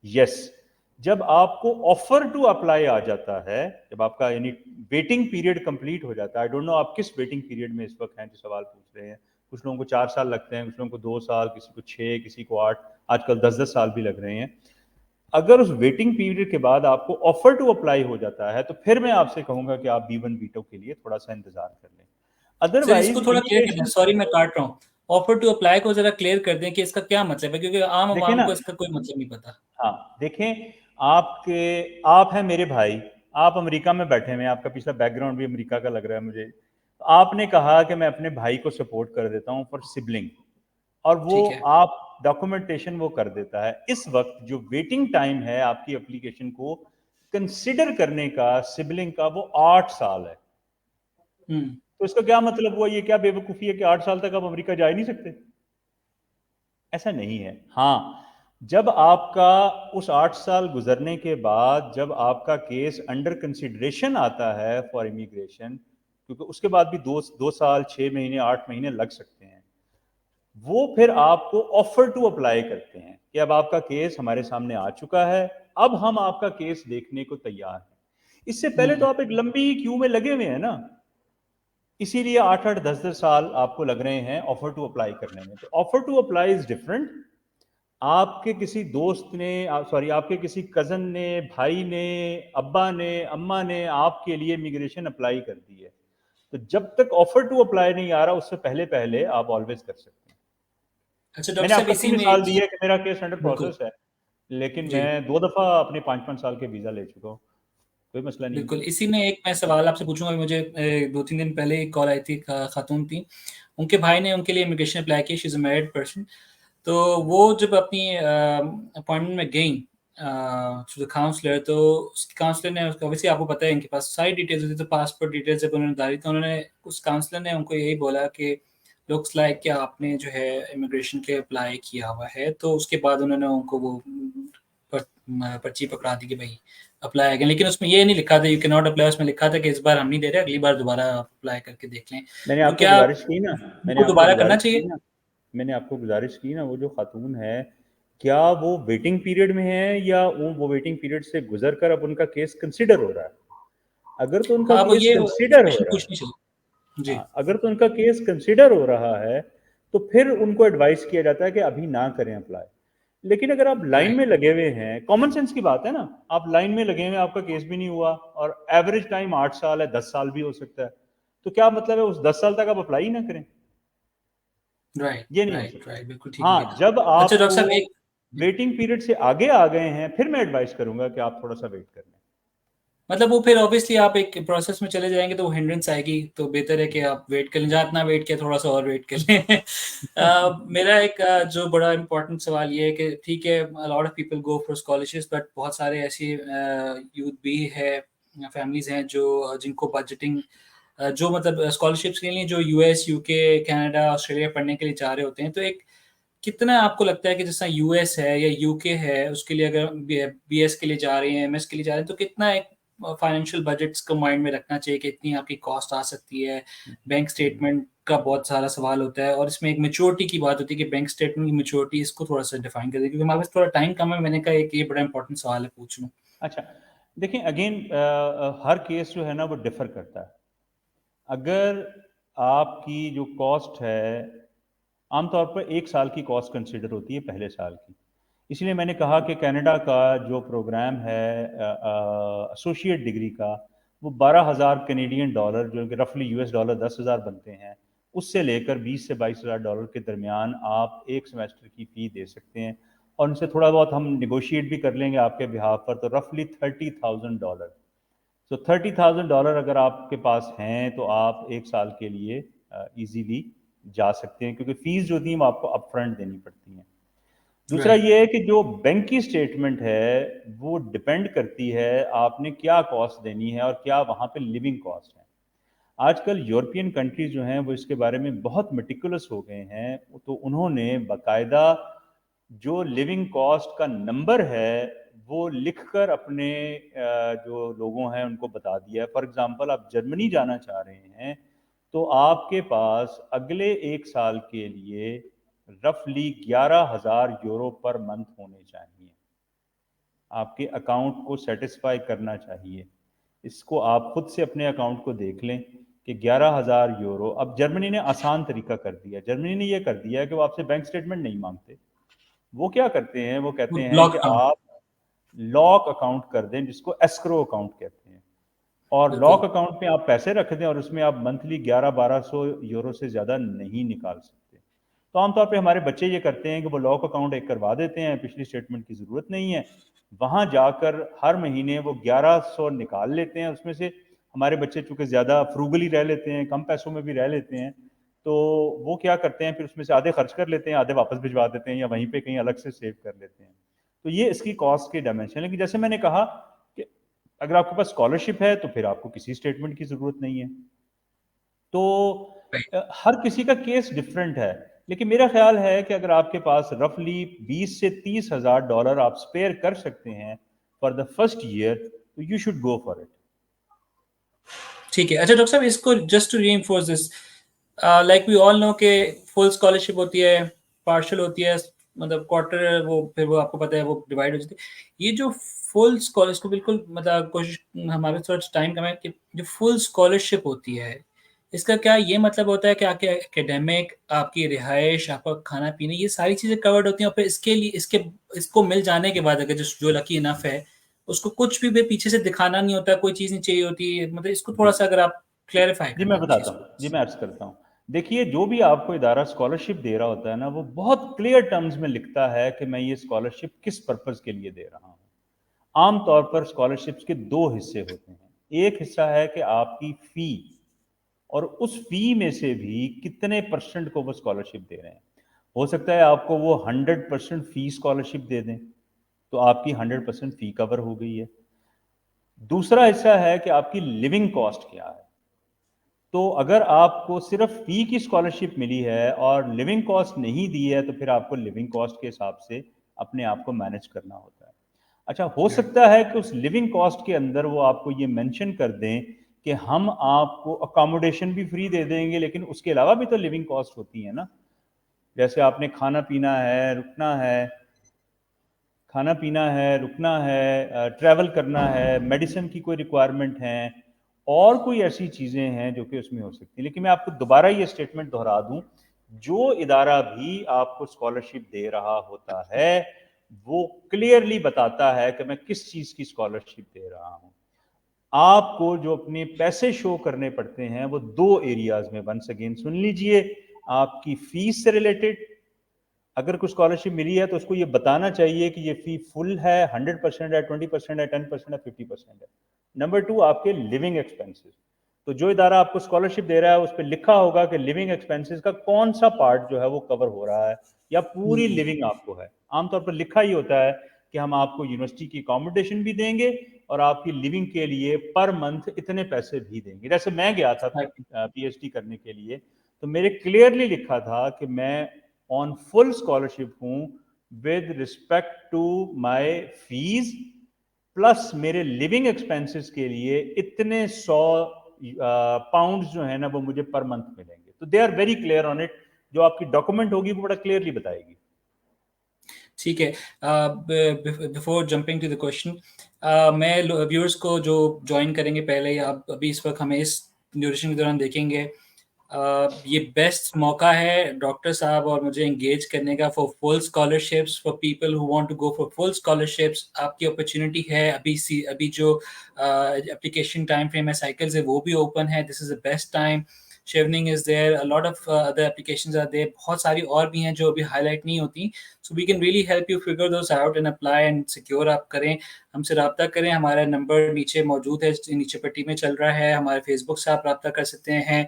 यस, जब आपको ऑफर टू अप्लाई आ जाता है, जब आपका यानी वेटिंग पीरियड कंप्लीट हो जाता है, आई डोंट नो आप किस वेटिंग पीरियड में इस वक्त हैं जो सवाल पूछ रहे हैं। कुछ लोगों को 4 साल लगते हैं, कुछ लोगों को 2 साल, किसी को 6, किसी को 8, आजकल 10-10 साल भी लग रहे हैं। अगर उस वेटिंग पीरियड के बाद आपको ऑफर टू अप्लाई हो जाता है, तो फिर मैं आपसे कहूंगा कि आप B1 B2 के लिए थोड़ा सा इंतजार कर लें। सर इसको अदरवाइज थोड़ा क्लियर कर दें, इमिग्रेशन, सॉरी मैं काट रहा हूँ। ऑफर टू अप्लाई को ज़रा क्लियर कर दें कि इसका क्या मतलब है? क्योंकि आम देखें आवाम ना, को इसका कोई मतलब नहीं पता। हाँ देखें, आप हैं मेरे भाई, आप अमेरिका में बैठे हुए हैं, आपका पिछला बैकग्राउंड भी अमेरिका का लग रहा है मुझे। तो आपने कहा कि मैं अपने भाई को सपोर्ट कर देता हूं फॉर सिबलिंग, और वो ठीक है। आप डॉक्यूमेंटेशन वो कर देता है। इस वक्त जो वेटिंग टाइम है आपकी एप्लीकेशन को कंसिडर करने का सिबलिंग का, वो 8 साल है। हुँ। तो इसका क्या मतलब हुआ? ये क्या बेवकूफ़ी है कि 8 साल तक आप अमेरिका जा ही नहीं सकते? ऐसा नहीं है। हाँ, जब आपका उस 8 साल गुजरने के बाद जब आपका केस अंडर कंसिडरेशन आता है फॉर इमिग्रेशन, क्योंकि उसके बाद भी 2 साल 6 महीने 8 महीने लग सकते हैं, वो फिर आपको ऑफर टू अप्लाई करते हैं कि अब आपका केस हमारे सामने आ चुका है, अब हम आपका केस देखने को तैयार हैं। इससे पहले तो हुँ। आप एक लंबी क्यू में लगे हुए हैं ना, इसीलिए 8-8 10-10 साल आपको लग रहे हैं ऑफर टू अप्लाई करने में। तो offer to apply is different. आपके किसी दोस्त ने, सॉरी, आपके किसी कजन ने, भाई ने, अब्बा ने, अम्मा ने आपके लिए इमिग्रेशन अप्लाई कर दी है। तो जब तक ऑफर टू अप्लाई नहीं आ रहा, उससे पहले पहले आप ऑलवेज कर सकते हैं। अच्छा डॉक्टर मैंने साहब आपको इसी अपनी में मिसाल दी है कि मेरा केस अंडर बिल्कुल, प्रोसेस है, लेकिन जी। मैं 2 दफा अपने 5-5 साल के वीजा ले चुका हूँ, कोई मसला नहीं है। बिल्कुल, इसी में एक मैं सवाल आपसे पूछूँगा। मुझे 2-3 दिन पहले एक कॉल आई थी, खातून थी, उनके भाई ने उनके लिए इमिग्रेशन अप्लाई की, she is a married person. तो वो जब अपनी अपॉइंटमेंट में गईं टू द काउंसलर, तो उस काउंसलर ने ऑब्वियसली आपको पता है इनके पास सारी डिटेल्स होती है, तो पासपोर्ट डिटेल्स जब उन्होंने डाली तो उन्होंने उस काउंसलर ने उनको यही बोला कि लुक्स लाइक कि आपने जो है इमिग्रेशन के अप्लाई किया हुआ है। तो उसके बाद उन्होंने उनको वो पर्ची पकड़ा दी कि भाई अप्लाई अगेन, लेकिन उसमें ये नहीं लिखा था यू कैन नॉट अप्लाई, उसमें लिखा था कि इस बार हम नहीं दे रहे, अगली बार दोबारा आप अप्लाई करके देख लें। मैंने तो आपको क्या गुजारिश की ना मैंने उनको आपको दोबारा करना गुजारिश की चाहिए? ना मैंने आपको गुजारिश की ना, वो जो खातून है, क्या वो वेटिंग पीरियड में है, या वो वेटिंग पीरियड से गुजर कर अब उनका केस कंसिडर हो रहा है? अगर तो उनका हाँ, वो केस ये कंसिडर हो इन्फॉर्मेशन रहा है, पूछनी चाहिए। जी, हाँ, अगर तो उनका केस कंसिडर हो रहा है, तो फिर उनको एडवाइस किया जाता है कि अभी ना करें अप्लाई। लेकिन अगर आप लाइन राइट, में लगे हुए हैं, कॉमन सेंस की बात है ना, आप लाइन में लगे हुए हैं, आपका केस भी नहीं हुआ, और एवरेज टाइम 8 साल है, 10 साल भी हो सकता है, तो क्या मतलब है उस 10 साल तक आप अप्लाई ही ना करें? राइट, ये नहीं हो राइट, सकता। राइट, बिल्कुल ठीक है। हाँ, जब अच्छा डॉक्टर आपको साहब एक वेटिंग पीरियड से आगे आ गए हैं, फिर मैं एडवाइस करूंगा कि आप थोड़ा सा वेट कर लें। मतलब वो फिर ऑब्वियसली आप एक प्रोसेस में चले जाएँगे तो वो हिंड्रेंस आएगी, तो बेहतर है कि आप वेट कर लें, जहाँ इतना वेट किया थोड़ा-सा और वेट कर लें। मेरा एक जो बड़ा इम्पोर्टेंट सवाल ये है कि ठीक है, अ lot of people go for scholarships, but बहुत सारे ऐसी यूथ भी है, फैमिलीज़ हैं जो जिनको बजटिंग जो मतलब स्कॉलरशिप्स के लिए जो यूएस, यूके, कनाडा, ऑस्ट्रेलिया पढ़ने के लिए जा रहे होते हैं, तो एक कितना आपको लगता है कि जैसा यूएस है या यूके है, उसके लिए अगर बीएस के लिए जा रहे हैं, एमएस के लिए जा रहे हैं, तो कितना एक फाइनेंशियल बजट्स को माइंड में रखना चाहिए कि इतनी आपकी कॉस्ट आ सकती है? बैंक स्टेटमेंट का बहुत सारा सवाल होता है और इसमें एक मैच्योरिटी की बात होती है कि बैंक स्टेटमेंट की मैच्योरिटी, इसको थोड़ा-सा डिफाइन कर दें क्योंकि हमारे पास थोड़ा टाइम कम है, मैंने कहा एक ये बड़ा इंपॉर्टेंट सवाल है पूछ लूँ। अच्छा, देखिए अगेन हर केस जो है ना वो डिफर करता है। अगर आपकी जो कॉस्ट है, आमतौर पर 1 साल की कॉस्ट कंसिडर होती है पहले साल की। इसलिए मैंने कहा कि कनाडा का जो प्रोग्राम है एसोसिएट डिग्री का, वो 12,000 कैनेडियन डॉलर, जो कि रफली यूएस डॉलर 10,000 बनते हैं, उससे लेकर 20 से 22,000 डॉलर के दरमियान आप एक सेमेस्टर की फ़ी दे सकते हैं। और उनसे थोड़ा बहुत हम निगोशिएट भी कर लेंगे आपके बिहाफ पर, तो रफली $30,000। सो $30,000 अगर आपके पास हैं तो आप 1 साल के लिए इजीली जा सकते हैं, क्योंकि फीस जो थी वो आपको अपफ्रंट देनी पड़ती हैं। दूसरा राइट, ये है कि जो बैंक की स्टेटमेंट है वो डिपेंड करती है आपने क्या कॉस्ट देनी है और क्या वहाँ पे लिविंग कॉस्ट है। आजकल यूरोपियन कंट्रीज जो हैं वो इसके बारे में बहुत मेटिकुलस हो गए हैं, तो उन्होंने बाकायदा जो लिविंग कॉस्ट का नंबर है वो लिखकर अपने जो लोगों हैं उनको बता दिया है। फॉर एग्जांपल आप जर्मनी जाना चाह रहे हैं तो आपके पास अगले 1 साल के लिए रफली 11,000 यूरो पर मंथ होने चाहिए। आपके अकाउंट को सेटिस्फाई करना चाहिए। इसको आप खुद से अपने अकाउंट को देख लें कि 11,000 यूरो। अब जर्मनी ने आसान तरीका कर दिया, जर्मनी ने ये कर दिया है कि वो आपसे बैंक स्टेटमेंट नहीं मांगते। वो क्या करते हैं, वो वो कहते हैं ब्लॉक कि अकाउंट, आप लॉक अकाउंट कर दें, जिसको एस्क्रो अकाउंट कहते हैं, और बिल्कुल। लॉक अकाउंट में आप पैसे रख दें और उसमें आप मंथली 11-1200 यूरो से ज़्यादा नहीं निकाल सकते। तो आमतौर पे हमारे बच्चे ये करते हैं कि वो लॉक अकाउंट एक करवा देते हैं, पिछली स्टेटमेंट की ज़रूरत नहीं है, वहाँ जाकर हर महीने वो 1100 निकाल लेते हैं। उसमें से हमारे बच्चे चूँकि ज़्यादा फ्रूगली रह लेते हैं, कम पैसों में भी रह लेते हैं, तो वो क्या करते हैं, फिर उसमें से आधे खर्च कर लेते हैं, आधे वापस भिजवा देते हैं या वहीं पे कहीं अलग से सेव कर लेते हैं। तो ये इसकी कॉस्ट की डायमेंशन है। लेकिन जैसे मैंने कहा कि अगर आपके पास स्कॉलरशिप है तो फिर आपको किसी स्टेटमेंट की ज़रूरत नहीं है। तो हर किसी का केस डिफरेंट है। लेकिन मेरा ख्याल है कि अगर आपके पास रफली 20 से 30,000 डॉलर आप स्पेयर कर सकते हैं फॉर द फर्स्ट ईयर, तो you should go for it. ठीक है। अच्छा डॉक्टर साहब, इसको just to reinforce this, like we all know कि फुल स्कॉलरशिप होती है, पार्शियल होती है, मतलब क्वार्टर, वो फिर वो आपको पता है वो डिवाइड हो जाती है। ये जो फुल स्कॉलरशिप को बिल्कुल मतलब कोशिश, हमारे थोड़ा टाइम कम है कि जो फुल स्कॉलरशिप होती है, इसका क्या ये मतलब होता है कि आपके एकेडमिक, आपकी रिहाइश, आपका खाना-पीना, ये सारी चीज़ें कवर्ड होती हैं और फिर इसके लिए इसको मिल जाने के बाद अगर जो लकी इनफ है, उसको कुछ भी पीछे से दिखाना नहीं होता, कोई चीज़ नहीं चाहिए होती, मतलब इसको जी थोड़ा-सा अगर आप क्लैरिफ़ाई जी, कर दें मैं इस बताता चीज़ हूँ। को। जी, मैं अर्ज़ करता हूँ। देखिए, जो भी आपको इदारा स्कॉलरशिप दे रहा होता है ना, वो बहुत क्लियर टर्म्स में लिखता है कि मैं ये स्कॉलरशिप किस पर्पज़ के लिए दे रहा हूँ। आम तौर पर स्कॉलरशिप्स के 2 हिस्से होते हैं। एक हिस्सा है कि आपकी फ़ी, और उस फ़ी में से भी कितने परसेंट को वो स्कॉलरशिप दे रहे हैं। हो सकता है आपको वो 100% फ़ी स्कॉलरशिप दे दें, तो आपकी 100% फ़ी कवर हो गई है। दूसरा हिस्सा है कि आपकी लिविंग कॉस्ट क्या है। तो अगर आपको सिर्फ फ़ी की स्कॉलरशिप मिली है और लिविंग कॉस्ट नहीं दी है, तो फिर आपको लिविंग कॉस्ट के हिसाब से अपने आप को मैनेज करना होता है। अच्छा, हो राइट, सकता है कि उस लिविंग कॉस्ट के अंदर वो आपको ये मेंशन कर दें कि हम आपको अकोमोडेशन भी फ्री दे देंगे, लेकिन उसके अलावा भी तो लिविंग कॉस्ट होती है ना। जैसे आपने खाना-पीना है, रुकना है, खाना-पीना है, रुकना है, ट्रैवल करना है, मेडिसिन की कोई रिक्वायरमेंट है, और कोई ऐसी चीज़ें हैं जो कि उसमें हो सकती हैं। लेकिन मैं आपको दोबारा ये स्टेटमेंट दोहरा दूँ, जो इदारा भी आपको स्कॉलरशिप दे रहा होता है, वो क्लियरली बताता है कि मैं किस चीज़ की स्कॉलरशिप दे रहा हूँ। आपको जो अपने पैसे शो करने पड़ते हैं, वो 2 एरियाज़ में, वन्स अगेन सुन लीजिए, आपकी फ़ीस से रिलेटेड, अगर कुछ स्कॉलरशिप मिली है तो उसको ये बताना चाहिए कि ये फ़ी फुल है, 100% है, 20% है, 10% है, 50% है। नंबर 2, आपके लिविंग एक्सपेंसेस। तो जो इदारा आपको स्कॉलरशिप दे रहा है, उस पे लिखा होगा कि लिविंग एक्सपेंसेस का कौन-सा पार्ट जो है वो कवर हो रहा है, या पूरी हुँ, लिविंग आपको है। आमतौर पर लिखा ही होता है कि हम आपको यूनिवर्सिटी की अकोमोडेशन भी देंगे और आपकी लिविंग के लिए पर मंथ इतने पैसे भी देंगे। जैसे मैं गया था पीएचडी करने के लिए, तो मेरे क्लियरली लिखा था कि मैं ऑन फुल स्कॉलरशिप हूँ with respect to my fees, plus मेरे लिविंग एक्सपेंसेस के लिए इतने 100 पाउंड जो है ना वो मुझे पर मंथ मिलेंगे। तो they are very clear on it. जो आपकी डॉक्यूमेंट होगी वो बड़ा क्लियरली बताएगी। ठीक है। Before jumping to the question, मैं व्यूअर्स को जो ज्वाइन करेंगे पहले, या अभी इस वक्त हमें इस ड्यूरेशन के दौरान देखेंगे, ये बेस्ट मौका है डॉक्टर साहब और मुझे एंगेज करने का for full scholarships, for people who want to go for full scholarships. आपकी अपॉर्चुनिटी है। अभी जो एप्लीकेशन टाइम फ्रेम है, साइकिल्स है, वो भी ओपन है। This is the best time. Chevening is there, a lot of other applications are there, बहुत सारी और भी हैं जो अभी हाईलाइट नहीं होती। So we can really help you figure those out and apply and secure आप करें। हमसे रब्ता करें। हमारा नंबर नीचे मौजूद है, नीचे पट्टी में चल रहा है। हमारे फेसबुक से आप रब्ता कर सकते हैं।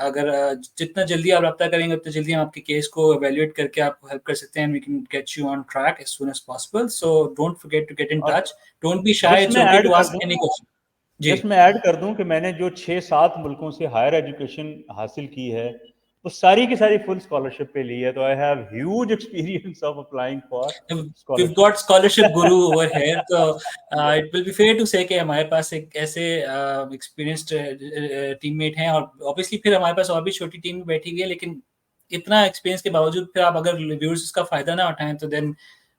अगर जितना जल्दी आप रब्ता करेंगे उतना जल्दी हम आपके केस को evaluate करके आपको हेल्प कर सकते हैं। We can get you on track as soon as possible. So don't forget to get in और touch. Don't be shy. Just It's मैं okay ऐड to कर ask दूं any question. जी। जस्ट मैं ऐड कर दूं कि मैंने जो 6-7 मुल्कों से हायर एजुकेशन हासिल की है वो सारी की सारी फुल स्कॉलरशिप पे ली है। तो I have huge experience of applying for We've got scholarship. scholarship guru over here, तो it will be fair to say कि हमारे पास एक ऐसे experienced टीममेट हैं, और obviously फिर हमारे पास और भी छोटी टीम बैठी हुई है, लेकिन इतना एक्सपीरियंस के बावजूद फिर आप अगर व्यूअर्स इसका फायदा ना उठाएं तो देन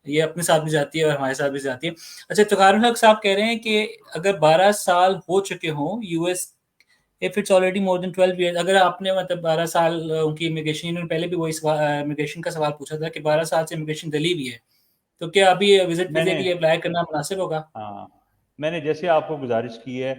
ये अपने साथ भी जाती है और हमारे साथ भी जाती है। अच्छा, तुकारुल हक साहब कह रहे हैं कि अगर 12 साल हो चुके हों US, if it's already more than 12 years, अगर आपने मतलब 12 साल उनकी इमिग्रेशन, इन्होंने पहले भी वही इमिग्रेशन का सवाल पूछा था कि 12 साल से इमिग्रेशन दली हुई है, तो क्या अभी विजिट वीजे मैंने के लिए अप्लाई करना मुनासिब होगा? हाँ, मैंने जैसे आपको गुजारिश की है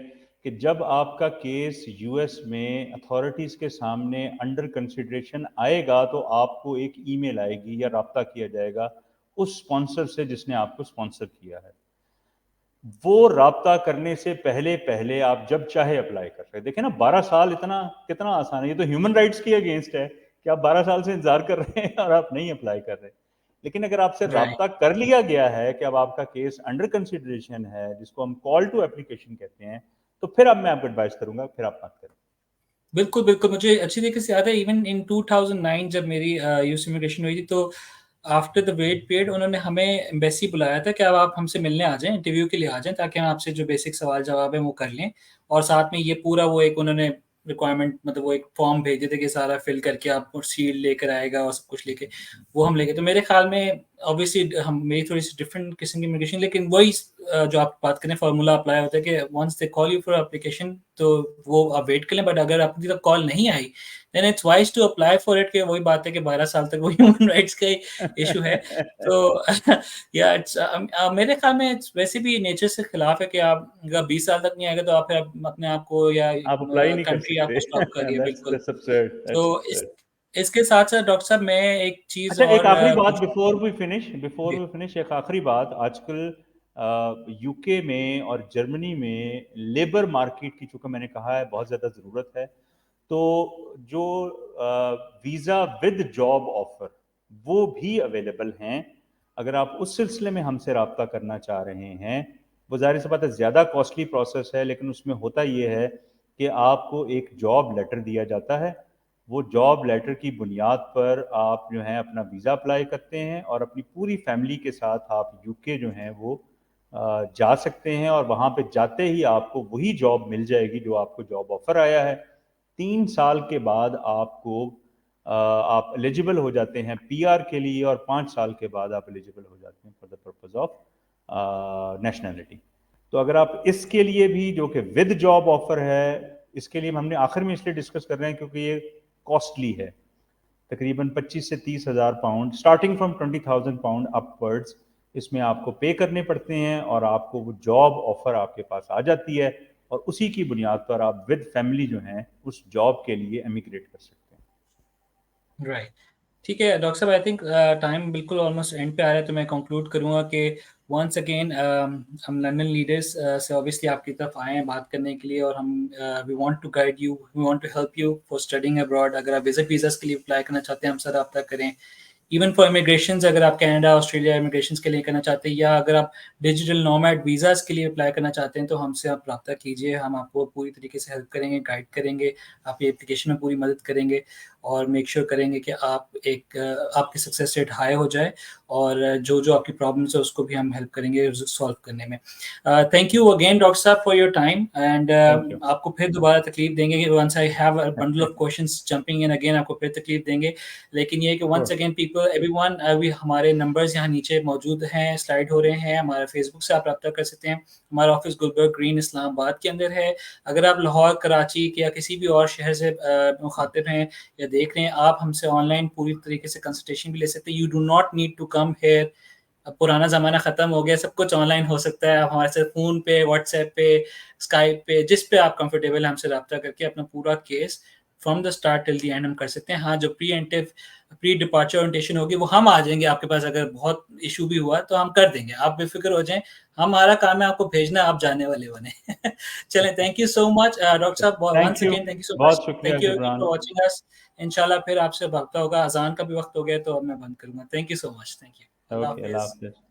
कि जब आपका केस यूएस में अथॉरिटीज़ के सामने अंडर कंसिडरेशन आएगा तो आपको एक ईमेल आएगी या राब्ता किया जाएगा उस स्पॉन्सर से जिसने आपको स्पॉन्सर किया है। वो राब्ता करने से पहले पहले आप जब चाहे अप्लाई कर सकते। देखिए ना, 12 साल इतना कितना आसान है। ये तो ह्यूमन राइट्स के अगेंस्ट है कि आप 12 साल से इंतजार कर रहे हैं और आप नहीं अप्लाई कर रहे। लेकिन अगर आपसे राइट। राब्ता कर लिया गया है कि अब आपका केस अंडर कंसिडरेशन है, जिसको हम कॉल टू एप्लीकेशन कहते हैं, तो फिर अब मैं आपको एडवाइस करूंगा, फिर आप बात करें। बिल्कुल, बिल्कुल, मुझे अच्छी तरीके से याद है। इवन इन 2009 जब मेरी यूएस इमिग्रेशन हुई थी, तो आफ्टर द वेट पीरियड उन्होंने हमें एम्बेसी बुलाया था कि अब आप हमसे मिलने आ जाएँ, इंटरव्यू के लिए आ जाएँ, ताकि हम आपसे जो बेसिक सवाल-जवाब है वो कर लें। और साथ में ये पूरा वो एक उन्होंने रिक्वायरमेंट, मतलब वो एक फॉर्म भेजे थे कि सारा फिल करके आपको सील लेकर आएगा और सब कुछ लेके, वो हम लेके, तो मेरे ख्याल में ऑब्वियसली हम मेरी थोड़ी-सी डिफरेंट किस्म की इमिग्रेशन, लेकिन वही जो आप बात करें फार्मूला अप्लाई होता है कि once they call you for application तो वो आप वेट कर लें, बट अगर अभी तक कॉल नहीं आई then it's wise to apply for it, कि वही बात है कि 12 साल तक वो ह्यूमन राइट्स का इशू है। तो या इट्स मेरे ख्याल में इट्स वैसे भी नेचर से खिलाफ है कि आप अगर 20 साल तक नहीं आएगा तो आप फिर अपने आप को या आप अप्लाई नहीं कर कंट्री आपको सकते। स्टॉप करिए। बिल्कुल। दैट्स absurd, तो दैट्स इस absurd। इसके साथ-साथ डॉक्टर साहब मैं एक चीज़ अच्छा, एक और आखिरी बात पूछना बिफोर जी। वी फिनिश, एक आखिरी बात। आजकल यूके में और जर्मनी में लेबर मार्केट की, चूंकि मैंने कहा है, बहुत ज़्यादा ज़रूरत है। तो जो वीज़ा विद जॉब ऑफर वो भी अवेलेबल हैं। अगर आप उस सिलसिले में हमसे रब्ता करना चाह रहे हैं, वो ज़ाहिर सी बात है ज़्यादा कॉस्टली प्रोसेस है, लेकिन उसमें होता ये है कि आपको एक जॉब लेटर दिया जाता है। वो जॉब लेटर की बुनियाद पर आप जो है अपना वीज़ा अप्लाई करते हैं और अपनी पूरी फैमिली के साथ आप यूके जो हैं वो जा सकते हैं, और वहाँ पे जाते ही आपको वही जॉब मिल जाएगी जो आपको जॉब ऑफर आया है। 3 साल के बाद आप एलिजिबल हो जाते हैं पीआर के लिए, और 5 साल के बाद आप एलिजिबल हो जाते हैं for the purpose of nationality. तो अगर आप इसके लिए भी, जो कि विद जॉब ऑफर है, इसके लिए हमने आखिर में इसलिए डिस्कस कर रहे हैं क्योंकि ये कॉस्टली है। तकरीबन 25 से 30,000 pound, starting from 20,000 pound upwards, इसमें आपको पे करने पड़ते हैं, और आपको वो जॉब ऑफर आपके पास आ जाती है, और उसी की बुनियाद पर आप विद फैमिली जो हैं उस जॉब के लिए एमिग्रेट कर सकते हैं। राइट। ठीक है डॉक्टर साहब, आई थिंक टाइम बिल्कुल ऑलमोस्ट एंड पे आ रहा है, तो मैं कंक्लूड करूंगा कि वंस अगेन हम लंदन लीडर्स से ऑब्वियसली आपकी तरफ आए हैं बात करने के लिए, और हम we want to guide you, we want to help you for studying abroad. अगर आप विजिट वीज़ा के लिए अप्लाई करना चाहते हैं हमसे रब्ता करें, इवन फॉर इमिग्रेशन, अगर आप कनाडा ऑस्ट्रेलिया इमिग्रेशन के लिए करना चाहते हैं, या अगर आप डिजिटल नोमैड वीज़ाज़ के लिए अप्लाई करना चाहते हैं, तो हमसे आप रब्ता कीजिए। हम आपको पूरी तरीके से हेल्प करेंगे, गाइड करेंगे, आपकी एप्लीकेशन में पूरी मदद करेंगे और मेक श्योर करेंगे कि आपकी सक्सेस रेट हाई हो जाए, और जो आपकी प्रॉब्लम्स है उसको भी हम हेल्प करेंगे सॉल्व करने में। थैंक यू अगेन डॉक्टर साहब for your time, and thank you. आपको फिर दोबारा तकलीफ देंगे कि once I have a bundle of questions jumping in again, आपको फिर तकलीफ देंगे। लेकिन ये है कि वंस अगेन पीपल एवरीवन, अभी हमारे नंबर्स यहाँ नीचे मौजूद हैं, स्लाइड हो रहे हैं। हमारे फेसबुक से आप रब्ता कर सकते हैं। हमारा ऑफिस गुलबर्ग ग्रीन इस्लामाबाद के अंदर है। अगर आप लाहौर, कराची के या किसी भी और शहर से मुखातिब हैं या देख रहे हैं, आप हमसे ऑनलाइन पूरी तरीके से कंसल्टेशन भी ले सकते हैं। You do not need to come here. अब पुराना ज़माना ख़त्म हो गया, सब कुछ ऑनलाइन हो सकता है। आप हमारे साथ फ़ोन पे, व्हाट्सएप पे, स्काइप पे, जिस पे आप कंफर्टेबल हैं, हमसे रब्ता करके अपना पूरा case from the start till the end हम कर सकते हैं। हाँ, जो प्री डिपार्चर ओरिएंटेशन होगी वो हम आ जाएँगे आपके पास। अगर बहुत इश्यू भी हुआ तो हम कर देंगे, आप बेफ़िक्र हो जाएँ। हमारा काम है आपको भेजना, आप जाने वाले बने। चलें, thank you so much doctor साहब, thank once you, again thank you so much. बहुत शुक्रिया thank you Zubran. For watching us. इंशाल्लाह फिर आपसे रब्ता होगा। अज़ान का भी वक़्त हो गया, तो अब मैं बंद करूँगा। Thank you so much. Thank you. अल्लाह ओके, अल्लाह हाफ़िज़। हाफ़िज़।